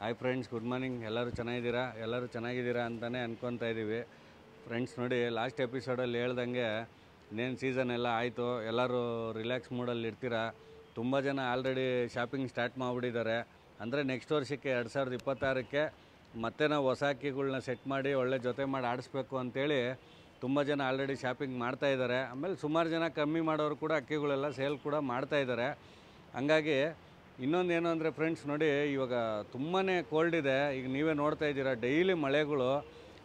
Hi friends, good morning. ಎಲ್ಲರೂ ಚೆನ್ನಾಗಿದ್ದೀರಾ ಅಂತಲೇ ಅನ್ಕೊತಾ ಇದ್ದೀವಿ. ಫ್ರೆಂಡ್ಸ್ ನೋಡಿ, ಲಾಸ್ಟ್ ಎಪಿಸೋಡಲ್ಲಿ ಹೇಳ್ದಂಗೆ ಇನ್ನೇನು ಸೀಸನ್ ಎಲ್ಲ ಆಯಿತು, ಎಲ್ಲರೂ ರಿಲ್ಯಾಕ್ಸ್ ಮೂಡಲ್ಲಿ ಇರ್ತೀರಾ. ತುಂಬ ಜನ ಆಲ್ರೆಡಿ ಶಾಪಿಂಗ್ ಸ್ಟಾರ್ಟ್ ಮಾಡಿಬಿಟ್ಟಿದ್ದಾರೆ. ಅಂದರೆ ನೆಕ್ಸ್ಟ್ ವರ್ಷಕ್ಕೆ 2026ಕ್ಕೆ ಮತ್ತೆ ನಾವು ಹೊಸ ಅಕ್ಕಿಗಳ್ನ ಸೆಟ್ ಮಾಡಿ ಒಳ್ಳೆ ಜೊತೆ ಮಾಡಿ ಆಡಿಸ್ಬೇಕು ಅಂತೇಳಿ ತುಂಬ ಜನ ಆಲ್ರೆಡಿ ಶಾಪಿಂಗ್ ಮಾಡ್ತಾಯಿದ್ದಾರೆ. ಆಮೇಲೆ ಸುಮಾರು ಜನ ಕಮ್ಮಿ ಮಾಡೋರು ಕೂಡ ಅಕ್ಕಿಗಳೆಲ್ಲ ಸೇಲ್ ಕೂಡ ಮಾಡ್ತಾಯಿದ್ದಾರೆ. ಹಂಗಾಗಿ ಇನ್ನೊಂದೇನು ಅಂದರೆ ಫ್ರೆಂಡ್ಸ್ ನೋಡಿ, ಇವಾಗ ತುಂಬಾ ಕೋಲ್ಡ್ ಇದೆ. ಈಗ ನೀವೇ ನೋಡ್ತಾ ಇದ್ದೀರಾ, ಡೈಲಿ ಮಳೆಗಳು.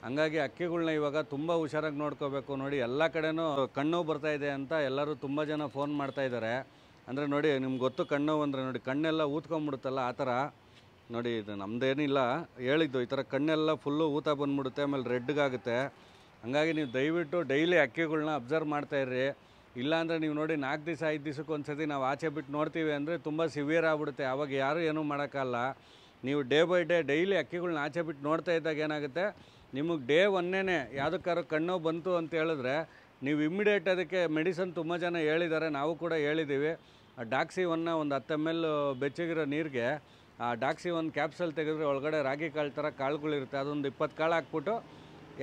ಹಂಗಾಗಿ ಅಕ್ಕಿಗಳ್ನ ಇವಾಗ ತುಂಬ ಹುಷಾರಾಗಿ ನೋಡ್ಕೋಬೇಕು. ನೋಡಿ, ಎಲ್ಲ ಕಡೆನೂ ಕಣ್ಣು ಬರ್ತಾಯಿದೆ ಅಂತ ಎಲ್ಲರೂ ತುಂಬ ಜನ ಫೋನ್ ಮಾಡ್ತಾಯಿದ್ದಾರೆ. ಅಂದರೆ ನೋಡಿ, ನಿಮ್ಗೆ ಗೊತ್ತು ಕಣ್ಣು ಅಂದರೆ ನೋಡಿ, ಕಣ್ಣೆಲ್ಲ ಊದ್ಕೊಂಬಿಡುತ್ತಲ್ಲ, ಆ ಥರ ನೋಡಿ. ಇದು ನಮ್ಮದೇನಿಲ್ಲ, ಹೇಳಿದ್ದು ಈ ಥರ ಕಣ್ಣೆಲ್ಲ ಫುಲ್ಲು ಊತ ಬಂದ್ಬಿಡುತ್ತೆ, ಆಮೇಲೆ ರೆಡ್ಗಾಗುತ್ತೆ. ಹಂಗಾಗಿ ನೀವು ದಯವಿಟ್ಟು ಡೈಲಿ ಅಕ್ಕಿಗಳ್ನ ಅಬ್ಸರ್ವ್ ಮಾಡ್ತಾಯಿರ್ರಿ. ಇಲ್ಲಾಂದರೆ ನೀವು ನೋಡಿ, 4 ದಿವಸ 5 ದಿವಸಕ್ಕೆ ಒಂದು ಸತಿ ನಾವು ಆಚೆ ಬಿಟ್ಟು ನೋಡ್ತೀವಿ ಅಂದರೆ ತುಂಬ ಸಿವಿಯರ್ ಆಗ್ಬಿಡುತ್ತೆ. ಆವಾಗ ಯಾರೂ ಏನೂ ಮಾಡೋಕ್ಕಲ್ಲ. ನೀವು ಡೇ ಬೈ ಡೇ ಡೈಲಿ ಅಕ್ಕಿಗಳ್ನ ಆಚೆ ಬಿಟ್ಟು ನೋಡ್ತಾ ಇದ್ದಾಗ ಏನಾಗುತ್ತೆ, ನಿಮಗೆ ಡೇ ಒನ್ನೇ ಯಾವುದಕ್ಕಾರು ಕಣ್ಣು ಬಂತು ಅಂತ ಹೇಳಿದ್ರೆ ನೀವು ಇಮ್ಮಿಡಿಯೇಟ್ ಅದಕ್ಕೆ ಮೆಡಿಸನ್ ತುಂಬ ಜನ ಹೇಳಿದ್ದಾರೆ, ನಾವು ಕೂಡ ಹೇಳಿದ್ದೀವಿ. ಡಾಕ್ಸಿ ಒಂದು 10 ml ಬೆಚ್ಚಗಿರೋ ನೀರಿಗೆ ಆ ಡಾಕ್ಸಿ ಕ್ಯಾಪ್ಸಲ್ ತೆಗೆದ್ರೆ ಒಳಗಡೆ ರಾಗಿ ಕಾಳು ಥರ ಕಾಳುಗಳಿರುತ್ತೆ, ಅದೊಂದು 20 ಕಾಳು ಹಾಕ್ಬಿಟ್ಟು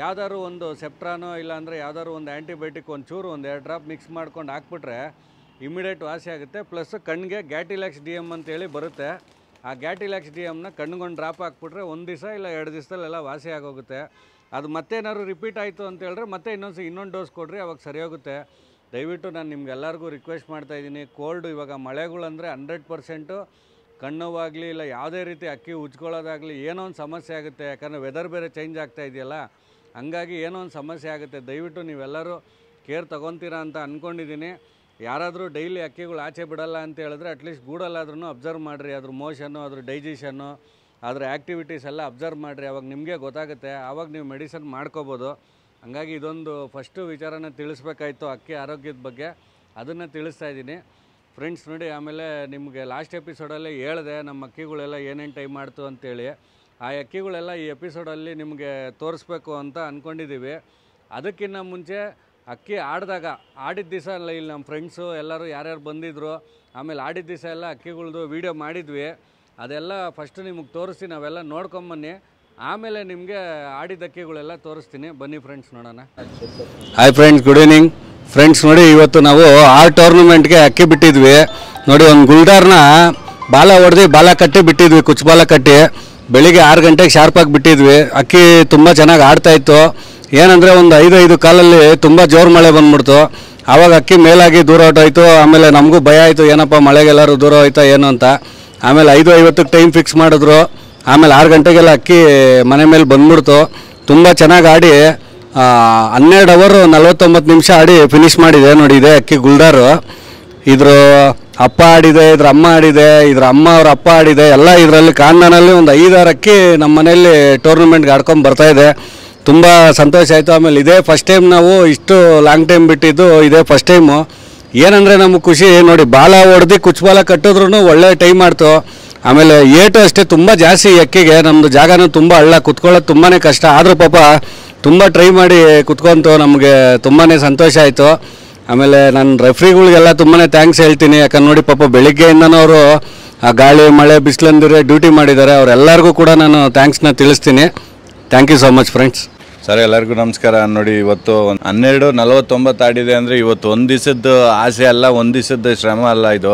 ಯಾವ್ದಾದ್ರು ಒಂದು ಸೆಪ್ಟ್ರಾನೋ ಇಲ್ಲಾಂದರೆ ಯಾವ್ದಾದ್ರು ಒಂದು ಆ್ಯಂಟಿಬಯೋಟಿಕ್ ಒಂಚೂರು 1-2 ಡ್ರಾಪ್ ಮಿಕ್ಸ್ ಮಾಡ್ಕೊಂಡು ಹಾಕ್ಬಿಟ್ರೆ ಇಮಿಡಿಯೇಟ್ ವಾಸಿ ಆಗುತ್ತೆ. ಪ್ಲಸ್ ಕಣ್ಣಿಗೆ ಗ್ಯಾಟಿಲ್ಯಾಕ್ಸ್ DM ಅಂತೇಳಿ ಬರುತ್ತೆ. ಆ ಗ್ಯಾಟಿಲ್ಯಾಕ್ಸ್ DMನ ಕಣ್ಣಿಗೊಂದು ಡ್ರಾಪ್ ಹಾಕ್ಬಿಟ್ರೆ 1 ದಿವಸ ಇಲ್ಲ 2 ದಿವಸದಲ್ಲೆಲ್ಲ ವಾಸಿ ಆಗೋಗುತ್ತೆ. ಅದು ಮತ್ತೇನಾದ್ರು ರಿಪೀಟ್ ಆಯಿತು ಅಂತ ಹೇಳಿದ್ರೆ ಮತ್ತೆ ಇನ್ನೊಂದು ಡೋಸ್ ಕೊಡ್ರಿ, ಅವಾಗ ಸರಿ ಹೋಗುತ್ತೆ. ದಯವಿಟ್ಟು ನಾನು ನಿಮ್ಗೆಲ್ಲರಿಗೂ ರಿಕ್ವೆಸ್ಟ್ ಮಾಡ್ತಾಯಿದ್ದೀನಿ. ಕೋಲ್ಡು ಇವಾಗ ಮಳೆಗಳಂದರೆ 100% ಕಣ್ಣುವಾಗಲಿ ಇಲ್ಲ ಯಾವುದೇ ರೀತಿ ಅಕ್ಕಿ ಉಜ್ಕೊಳ್ಳೋದಾಗಲಿ ಏನೋ ಒಂದು ಸಮಸ್ಯೆ ಆಗುತ್ತೆ. ಯಾಕಂದರೆ ವೆದರ್ ಬೇರೆ ಚೇಂಜ್ ಆಗ್ತಾ ಇದೆಯಲ್ಲ, ಹಂಗಾಗಿ ಏನೋ ಒಂದು ಸಮಸ್ಯೆ ಆಗುತ್ತೆ. ದಯವಿಟ್ಟು ನೀವೆಲ್ಲರೂ ಕೇರ್ ತೊಗೊತೀರಾ ಅಂತ ಅಂದ್ಕೊಂಡಿದ್ದೀನಿ. ಯಾರಾದರೂ ಡೈಲಿ ಅಕ್ಕಿಗಳು ಆಚೆ ಬಿಡಲ್ಲ ಅಂತ ಹೇಳಿದ್ರೆ ಅಟ್ಲೀಸ್ಟ್ ಗೂಡಲ್ಲಾದ್ರೂ ಅಬ್ಸರ್ವ್ ಮಾಡಿರಿ. ಅದ್ರ ಮೋಷನ್ನು, ಅದ್ರ ಡೈಜೆಷನ್ನು, ಅದ್ರ ಆ್ಯಕ್ಟಿವಿಟೀಸ್ ಎಲ್ಲ ಅಬ್ಸರ್ವ್ ಮಾಡಿರಿ. ಅವಾಗ ನಿಮಗೆ ಗೊತ್ತಾಗುತ್ತೆ, ಆವಾಗ ನೀವು ಮೆಡಿಸನ್ ಮಾಡ್ಕೋಬೋದು. ಹಂಗಾಗಿ ಇದೊಂದು ಫಸ್ಟು ವಿಚಾರನ ತಿಳಿಸ್ಬೇಕಾಯ್ತು ಅಕ್ಕಿ ಆರೋಗ್ಯದ ಬಗ್ಗೆ, ಅದನ್ನು ತಿಳಿಸ್ತಾ ಇದ್ದೀನಿ ಫ್ರೆಂಡ್ಸ್. ನೋಡಿ, ಆಮೇಲೆ ನಿಮಗೆ ಲಾಸ್ಟ್ ಎಪಿಸೋಡಲ್ಲಿ ಹೇಳಿದೆ ನಮ್ಮ ಅಕ್ಕಿಗಳೆಲ್ಲ ಏನೇನು ಟೈಮ್ ಮಾಡ್ತು ಅಂತೇಳಿ. ಆ ಅಕ್ಕಿಗಳೆಲ್ಲ ಈ ಎಪಿಸೋಡಲ್ಲಿ ನಿಮಗೆ ತೋರಿಸ್ಬೇಕು ಅಂತ ಅಂದ್ಕೊಂಡಿದ್ದೀವಿ. ಅದಕ್ಕಿಂತ ಮುಂಚೆ ಅಕ್ಕಿ ಆಡಿದ ದಿವಸ ಎಲ್ಲ ಇಲ್ಲಿ ನಮ್ಮ ಫ್ರೆಂಡ್ಸು ಎಲ್ಲರೂ ಯಾರ್ಯಾರು ಬಂದಿದ್ದರು, ಆಮೇಲೆ ಆಡಿದ ದಿವಸ ಎಲ್ಲ ಅಕ್ಕಿಗಳ್ದು ವೀಡಿಯೋ ಮಾಡಿದ್ವಿ. ಅದೆಲ್ಲ ಫಸ್ಟು ನಿಮಗೆ ತೋರಿಸ್ತೀನಿ, ನಾವೆಲ್ಲ ನೋಡ್ಕೊಂಬನ್ನಿ. ಆಮೇಲೆ ನಿಮಗೆ ಆಡಿದ ಅಕ್ಕಿಗಳೆಲ್ಲ ತೋರಿಸ್ತೀನಿ, ಬನ್ನಿ ಫ್ರೆಂಡ್ಸ್ ನೋಡೋಣ. Hi friends, good evening. Friends ನೋಡಿ, ಇವತ್ತು ನಾವು 6 ಟೂರ್ನಮೆಂಟ್ಗೆ ಅಕ್ಕಿ ಬಿಟ್ಟಿದ್ವಿ. ನೋಡಿ, ಒಂದು ಗುಲ್ಡಾರ್ನ ಬಾಲ ಹೊಡೆದು ಬಾಲ ಕಟ್ಟಿ ಬಿಟ್ಟಿದ್ವಿ, ಕುಚ್ಚು ಬಾಲ ಕಟ್ಟಿ. ಬೆಳಿಗ್ಗೆ 6 ಗಂಟೆಗೆ ಶಾರ್ಪಾಗಿ ಬಿಟ್ಟಿದ್ವಿ. ಅಕ್ಕಿ ತುಂಬ ಚೆನ್ನಾಗಿ ಆಡ್ತಾಯಿತ್ತು. ಏನಂದರೆ ಒಂದು 5 ಕಾಲಲ್ಲಿ ತುಂಬ ಜೋರು ಮಳೆ ಬಂದ್ಬಿಡ್ತು. ಆವಾಗ ಅಕ್ಕಿ ಮೇಲಾಗಿ ದೂರ ಹೊಟ್ಟೋಯ್ತು. ಆಮೇಲೆ ನಮಗೂ ಭಯ ಆಯಿತು, ಏನಪ್ಪ ಮಳೆಗೆಲ್ಲರೂ ದೂರ ಹೋಯ್ತಾ ಏನು ಅಂತ. ಆಮೇಲೆ 5:50ಕ್ಕೆ ಟೈಮ್ ಫಿಕ್ಸ್ ಮಾಡಿದ್ರು. ಆಮೇಲೆ 6 ಗಂಟೆಗೆಲ್ಲ ಅಕ್ಕಿ ಮನೆ ಮೇಲೆ ಬಂದ್ಬಿಡ್ತು. ತುಂಬ ಚೆನ್ನಾಗಿ ಆಡಿ 12 ಅವರ್ 49 ನಿಮಿಷ ಆಡಿ ಫಿನಿಷ್ ಮಾಡಿದೆ. ನೋಡಿ, ಇದೆ ಅಕ್ಕಿ ಗುಲ್ಡಾರು. ಇದ್ರ ಅಪ್ಪ ಆಡಿದೆ, ಇದ್ರ ಅಮ್ಮ ಆಡಿದೆ, ಇದ್ರ ಅಮ್ಮ ಅವ್ರ ಅಪ್ಪ ಆಡಿದೆ. ಎಲ್ಲ ಇದರಲ್ಲಿ ಕಾಂದನಲ್ಲಿ ಒಂದು 5-6 ಅಕ್ಕಿ ನಮ್ಮ ಮನೆಯಲ್ಲಿ ಟೂರ್ನಮೆಂಟ್ಗೆ ಆಡ್ಕೊಂಡು ಬರ್ತಾಯಿದೆ. ತುಂಬ ಸಂತೋಷ ಆಯಿತು. ಆಮೇಲೆ ಇದೇ ಫಸ್ಟ್ ಟೈಮ್ ನಾವು ಇಷ್ಟು ಲಾಂಗ್ ಟೈಮ್ ಬಿಟ್ಟಿದ್ದು, ಇದೇ ಫಸ್ಟ್ ಟೈಮು. ಏನಂದರೆ ನಮಗೆ ಖುಷಿ ನೋಡಿ, ಬಾಲ ಹೊಡೆದು ಕುಚ್ಚು ಬಾಲ ಕಟ್ಟಿದ್ರೂ ಒಳ್ಳೆ ಟೈಮ್ ಮಾಡ್ತು. ಆಮೇಲೆ ಏಟು ಅಷ್ಟೇ ತುಂಬ ಜಾಸ್ತಿ ಅಕ್ಕಿಗೆ. ನಮ್ಮದು ಜಾಗನೂ ತುಂಬ ಹಳ್ಳ, ಕುತ್ಕೊಳ್ಳೋದು ತುಂಬಾ ಕಷ್ಟ. ಆದರೂ ಪಾಪ ತುಂಬ ಟ್ರೈ ಮಾಡಿ ಕುತ್ಕೊಂತು. ನಮಗೆ ತುಂಬಾ ಸಂತೋಷ ಆಯಿತು. ಆಮೇಲೆ ನಾನು ರೆಫ್ರಿಗಳಿಗೆಲ್ಲ ತುಂಬಾ ಥ್ಯಾಂಕ್ಸ್ ಹೇಳ್ತೀನಿ. ಯಾಕಂದ್ರೆ ನೋಡಿ, ಪಾಪ ಬೆಳಿಗ್ಗೆಯಿಂದನೂ ಅವರು ಆ ಗಾಳಿ ಮಳೆ ಬಿಸಿಲಂದಿರೆ ಡ್ಯೂಟಿ ಮಾಡಿದ್ದಾರೆ. ಅವರೆಲ್ಲರಿಗೂ ಕೂಡ ನಾನು ಥ್ಯಾಂಕ್ಸ್ನ ತಿಳಿಸ್ತೀನಿ. Thank you so much friends. Sir, ಎಲ್ಲರಿಗೂ ನಮಸ್ಕಾರ. ನೋಡಿ, ಇವತ್ತು 12:49 ಆಡಿದೆ ಅಂದರೆ ಇವತ್ತು ಒಂದು ದಿವಸದ ಆಸೆ ಅಲ್ಲ, ಒಂದು ದಿವಸದ ಶ್ರಮ ಅಲ್ಲ. ಇದು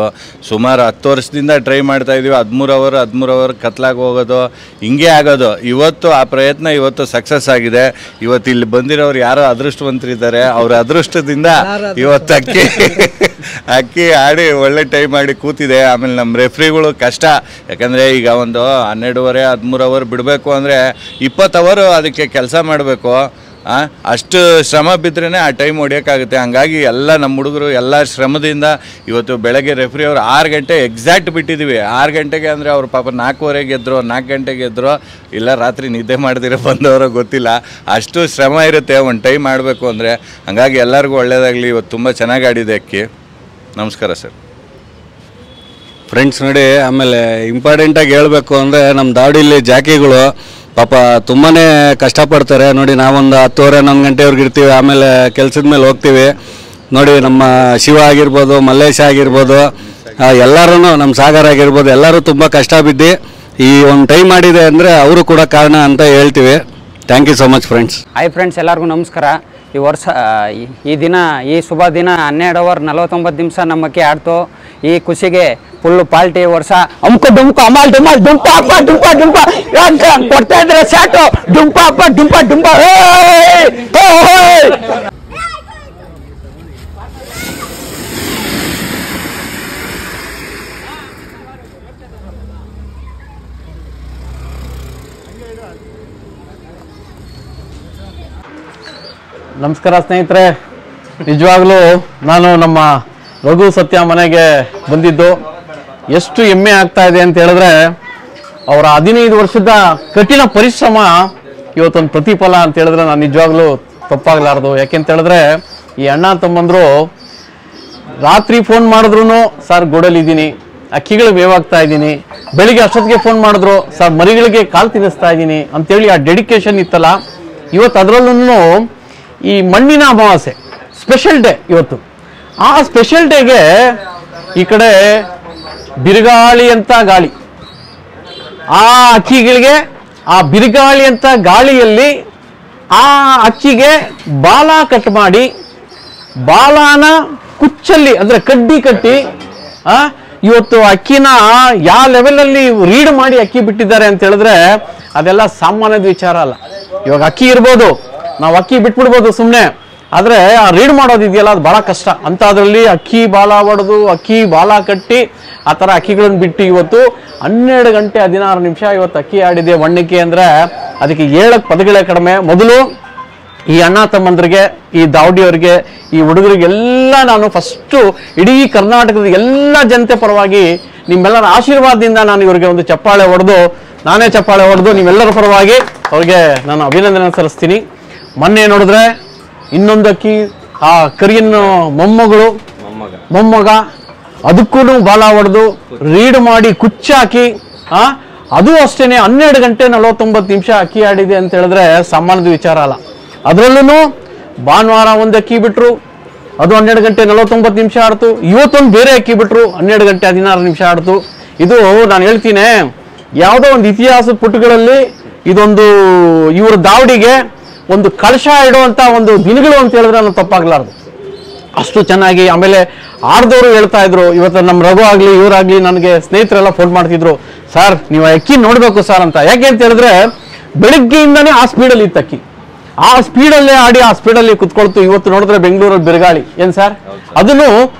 ಸುಮಾರು 10 ವರ್ಷದಿಂದ ಟ್ರೈ ಮಾಡ್ತಾಯಿದ್ದೀವಿ. 13 ಅವರ್ ಕತ್ಲಾಗಿ ಹೋಗೋದು, ಹಿಂಗೆ ಆಗೋದು. ಇವತ್ತು ಆ ಪ್ರಯತ್ನ ಇವತ್ತು ಸಕ್ಸಸ್ ಆಗಿದೆ. ಇವತ್ತು ಇಲ್ಲಿ ಬಂದಿರೋರು ಯಾರೋ ಅದೃಷ್ಟವಂತರಿದ್ದಾರೆ. ಅವ್ರ ಅದೃಷ್ಟದಿಂದ ಇವತ್ತು ಅಕ್ಕಿ ಆಡಿ ಒಳ್ಳೆ ಟೈಮ್ ಮಾಡಿ ಕೂತಿದೆ. ಆಮೇಲೆ ನಮ್ಮ ರೆಫ್ರಿಗಳು ಕಷ್ಟ, ಯಾಕಂದರೆ ಈಗ ಒಂದು 12:30 13 ಅವರ್ ಬಿಡಬೇಕು ಅಂದರೆ 20 ಅವರ್ ಅದಕ್ಕೆ ಕೆಲಸ ಮಾಡಬೇಕು. ಅಷ್ಟು ಶ್ರಮ ಬಿದ್ರೇ ಆ ಟೈಮ್ ಹೊಡಿಯೋಕ್ಕಾಗುತ್ತೆ. ಹಂಗಾಗಿ ಎಲ್ಲ ನಮ್ಮ ಹುಡುಗರು ಎಲ್ಲ ಶ್ರಮದಿಂದ ಇವತ್ತು ಬೆಳಗ್ಗೆ ರೆಫ್ರಿ ಅವರು 6 ಗಂಟೆ ಎಕ್ಸಾಕ್ಟ್ ಬಿಟ್ಟಿದ್ದೀವಿ. 6 ಗಂಟೆಗೆ ಅಂದರೆ ಅವ್ರು ಪಾಪ 4:15 ಎದ್ರು, 4 ಗಂಟೆಗೆ ಎದ್ರು, ಇಲ್ಲ ರಾತ್ರಿ ನಿದ್ದೆ ಮಾಡಿದಿರೋ ಬಂದವರು ಗೊತ್ತಿಲ್ಲ. ಅಷ್ಟು ಶ್ರಮ ಇರುತ್ತೆ ಒಂದು ಟೈಮ್ ಮಾಡಬೇಕು ಅಂದರೆ. ಹಂಗಾಗಿ ಎಲ್ಲರಿಗೂ ಒಳ್ಳೆಯದಾಗಲಿ. ಇವತ್ತು ತುಂಬ ಚೆನ್ನಾಗಿ ಆಡಿದೆ ಅಕ್ಕಿ. ನಮಸ್ಕಾರ ಸರ್. ಫ್ರೆಂಡ್ಸ್ ನೋಡಿ, ಆಮೇಲೆ ಇಂಪಾರ್ಟೆಂಟಾಗಿ ಹೇಳಬೇಕು ಅಂದರೆ ನಮ್ಮ ದಾವಡಿಲಿ ಜಾಕಿಗಳು ಪಾಪ ತುಂಬಾ ಕಷ್ಟಪಡ್ತಾರೆ. ನೋಡಿ, ನಾವೊಂದು 10:30 11 ಗಂಟೆವರೆಗೆ ಇರ್ತೀವಿ. ಆಮೇಲೆ ಕೆಲಸದ ಮೇಲೆ ಹೋಗ್ತೀವಿ. ನೋಡಿ, ನಮ್ಮ ಶಿವ ಆಗಿರ್ಬೋದು, ಮಲ್ಲೇಶ ಆಗಿರ್ಬೋದು, ಎಲ್ಲರೂ ನಮ್ಮ ಸಾಗರ್ ಆಗಿರ್ಬೋದು, ಎಲ್ಲರೂ ತುಂಬ ಕಷ್ಟ ಬಿದ್ದು ಈ ಒಂದು ಟೈಮ್ ಮಾಡಿದೆ ಅಂದರೆ ಅವರು ಕೂಡ ಕಾರಣ ಅಂತ ಹೇಳ್ತೀವಿ. Thank you so much friends. Hi friends, ಎಲ್ಲರಿಗೂ ನಮಸ್ಕಾರ. ಈ ವರ್ಷ ಈ ದಿನ, ಈ ಶುಭ ದಿನ 12:49 ನಮ್ಮ ಅಕ್ಕಿ ಆಡ್ತು. ಈ ಖುಷಿಗೆ ಫುಲ್ಲು ಪಾಲ್ಟಿ ವರ್ಷ ಅಮ್ಕ ಡುಮ್ಕ ಅಮಾಲ್ ಡುಮಾಲ್ ಡುಂಪ ಅಪ್ಪ ಡುಂಪ ಡುಂಪ ಕೊಡ್ತಾ ಇದ್ರೆ ಸಾಕು. ಡುಂಪ ಅಪ್ಪ ಡುಂಪ ಡುಂಪ. ನಮಸ್ಕಾರ ಸ್ನೇಹಿತರೆ, ನಿಜವಾಗ್ಲೂ ನಾನು ನಮ್ಮ ರಘು ಸತ್ಯ ಮನೆಗೆ ಬಂದಿದ್ದು ಎಷ್ಟು ಹೆಮ್ಮೆ ಆಗ್ತಾ ಇದೆ ಅಂತ ಹೇಳಿದ್ರೆ, ಅವರ 15 ವರ್ಷದ ಕಠಿಣ ಪರಿಶ್ರಮ ಇವತ್ತೊಂದು ಪ್ರತಿಫಲ ಅಂತ ಹೇಳಿದ್ರೆ ನಾನು ನಿಜವಾಗ್ಲೂ ತಪ್ಪಾಗಲಾರ್ದು. ಯಾಕೆಂತ ಹೇಳಿದ್ರೆ ಈ ಅಣ್ಣ ತಮ್ಮಂದ್ರು ರಾತ್ರಿ ಫೋನ್ ಮಾಡಿದ್ರು, ಸರ್ ಗೋಡಲಿದ್ದೀನಿ, ಅಕ್ಕಿಗಳು ಬೇವಾಗ್ತಾ ಇದ್ದೀನಿ, ಬೆಳಿಗ್ಗೆ ಅಷ್ಟೊತ್ತಿಗೆ ಫೋನ್ ಮಾಡಿದ್ರು, ಸರ್ ಮರಿಗಳಿಗೆ ಕಾಲು ತಿನ್ನಿಸ್ತಾ ಇದ್ದೀನಿ ಅಂತೇಳಿ ಆ ಡೆಡಿಕೇಶನ್ ಇತ್ತಲ್ಲ. ಇವತ್ತು ಅದರಲ್ಲೂ ಈ ಮಣ್ಣಿನ ಅಮಾವಾಸ್ಯೆ ಸ್ಪೆಷಲ್ ಡೇ ಇವತ್ತು. ಆ ಸ್ಪೆಷಲ್ ಡೇಗೆ ಈ ಕಡೆ ಬಿರುಗಾಳಿ ಅಂತ ಗಾಳಿ, ಆ ಅಕ್ಕಿಗಳಿಗೆ ಆ ಬಿರುಗಾಳಿ ಅಂತ ಗಾಳಿಯಲ್ಲಿ ಆ ಅಕ್ಕಿಗೆ ಬಾಲ ಕಟ್ ಮಾಡಿ, ಬಾಲನ ಕುಚ್ಚಲ್ಲಿ ಅಂದ್ರೆ ಕಡ್ಡಿ ಕಟ್ಟಿ ಇವತ್ತು ಅಕ್ಕಿನ ಯಾವ ಲೆವೆಲಲ್ಲಿ ರೀಡ್ ಮಾಡಿ ಅಕ್ಕಿ ಬಿಟ್ಟಿದ್ದಾರೆ ಅಂತ ಹೇಳಿದ್ರೆ ಅದೆಲ್ಲ ಸಾಮಾನ್ಯದ ವಿಚಾರ ಅಲ್ಲ. ಇವಾಗ ಅಕ್ಕಿ ಇರ್ಬೋದು, ನಾವು ಅಕ್ಕಿ ಬಿಟ್ಬಿಡ್ಬೋದು ಸುಮ್ಮನೆ, ಆದರೆ ಆ ರೀಡ್ ಮಾಡೋದಿದೆಯಲ್ಲ ಅದು ಭಾಳ ಕಷ್ಟ. ಅಂತ ಅದರಲ್ಲಿ ಅಕ್ಕಿ ಬಾಲ ಹೊಡೆದು, ಅಕ್ಕಿ ಬಾಲ ಕಟ್ಟಿ, ಆ ಥರ ಅಕ್ಕಿಗಳನ್ನು ಬಿಟ್ಟು ಇವತ್ತು 12 ಗಂಟೆ 16 ನಿಮಿಷ ಇವತ್ತು ಅಕ್ಕಿ ಆಡಿದೆ ಒಣ್ಣಕ್ಕೆ. ಅಂದರೆ ಅದಕ್ಕೆ ಹೇಳಕ್ಕೆ ಪದಗಳೇ ಕಡಿಮೆ. ಮೊದಲು ಈ ಅಣ್ಣ ತಮ್ಮಂದ್ರಿಗೆ, ಈ ದಾವಡಿಯವರಿಗೆ, ಈ ಹುಡುಗರಿಗೆಲ್ಲ ನಾನು ಫಸ್ಟು ಇಡೀ ಕರ್ನಾಟಕದ ಎಲ್ಲ ಜನತೆ ಪರವಾಗಿ ನಿಮ್ಮೆಲ್ಲರ ಆಶೀರ್ವಾದದಿಂದ ನಾನು ಇವರಿಗೆ ಒಂದು ಚಪ್ಪಾಳೆ ಹೊಡೆದು, ನಾನೇ ಚಪ್ಪಾಳೆ ಹೊಡೆದು ನಿಮ್ಮೆಲ್ಲರ ಪರವಾಗಿ ಅವ್ರಿಗೆ ನಾನು ಅಭಿನಂದನೆ ಸಲ್ಲಿಸ್ತೀನಿ. ಮೊನ್ನೆ ನೋಡಿದ್ರೆ ಇನ್ನೊಂದು ಅಕ್ಕಿ, ಆ ಕರಿಯನ್ನು ಮೊಮ್ಮಗ ಅದಕ್ಕೂ ಬಾಲ ಹೊಡೆದು ರೀಡ್ ಮಾಡಿ ಕುಚ್ಚಾಕಿ, ಅದು ಅಷ್ಟೇನೆ 12 ಗಂಟೆ 49 ನಿಮಿಷ ಅಕ್ಕಿ ಆಡಿದೆ ಅಂತ ಹೇಳಿದ್ರೆ ಸಾಮಾನ್ಯದ ವಿಚಾರ ಅಲ್ಲ. ಅದರಲ್ಲೂ ಭಾನುವಾರ ಒಂದು ಅಕ್ಕಿ ಬಿಟ್ರು, ಅದು 12 ಗಂಟೆ 49 ನಿಮಿಷ ಆಡ್ತು. ಇವತ್ತೊಂದು ಬೇರೆ ಅಕ್ಕಿ ಬಿಟ್ರು, 12 ಗಂಟೆ 16 ನಿಮಿಷ ಆಡ್ತು. ಇದು ನಾನು ಹೇಳ್ತೀನಿ, ಯಾವುದೋ ಒಂದು ಇತಿಹಾಸದ ಪುಟಗಳಲ್ಲಿ ಇದೊಂದು ಇವ್ರ ದಾವಡಿಗೆ ಒಂದು ಕಳಶ ಇಡುವಂತ ಒಂದು ದಿನಗಳು ಅಂತ ಹೇಳಿದ್ರೆ ನಾನು ತಪ್ಪಾಗ್ಲಾರ್ದು. ಅಷ್ಟು ಚೆನ್ನಾಗಿ ಆಮೇಲೆ ಆಡ್ದವರು ಹೇಳ್ತಾ ಇದ್ರು. ಇವತ್ತು ನಮ್ಮ ರಘು ಆಗ್ಲಿ ಇವರಾಗ್ಲಿ ನನಗೆ ಸ್ನೇಹಿತರೆಲ್ಲ ಫೋನ್ ಮಾಡ್ತಿದ್ರು, ಸರ್ ನೀವು ಅಕ್ಕಿ ನೋಡ್ಬೇಕು ಸರ್ ಅಂತ. ಯಾಕೆ ಅಂತ ಹೇಳಿದ್ರೆ ಬೆಳಗ್ಗೆಯಿಂದಾನೇ ಆ ಸ್ಪೀಡಲ್ಲಿ ಇತ್ತು ಅಕ್ಕಿ, ಆ ಸ್ಪೀಡಲ್ಲೇ ಆಡಿ ಆ ಸ್ಪೀಡಲ್ಲಿ ಕುತ್ಕೊಳ್ತು. ಇವತ್ತು ನೋಡಿದ್ರೆ ಬೆಂಗಳೂರಲ್ಲಿ ಬಿರುಗಾಳಿ ಏನ್ ಸರ್, ಅದನ್ನು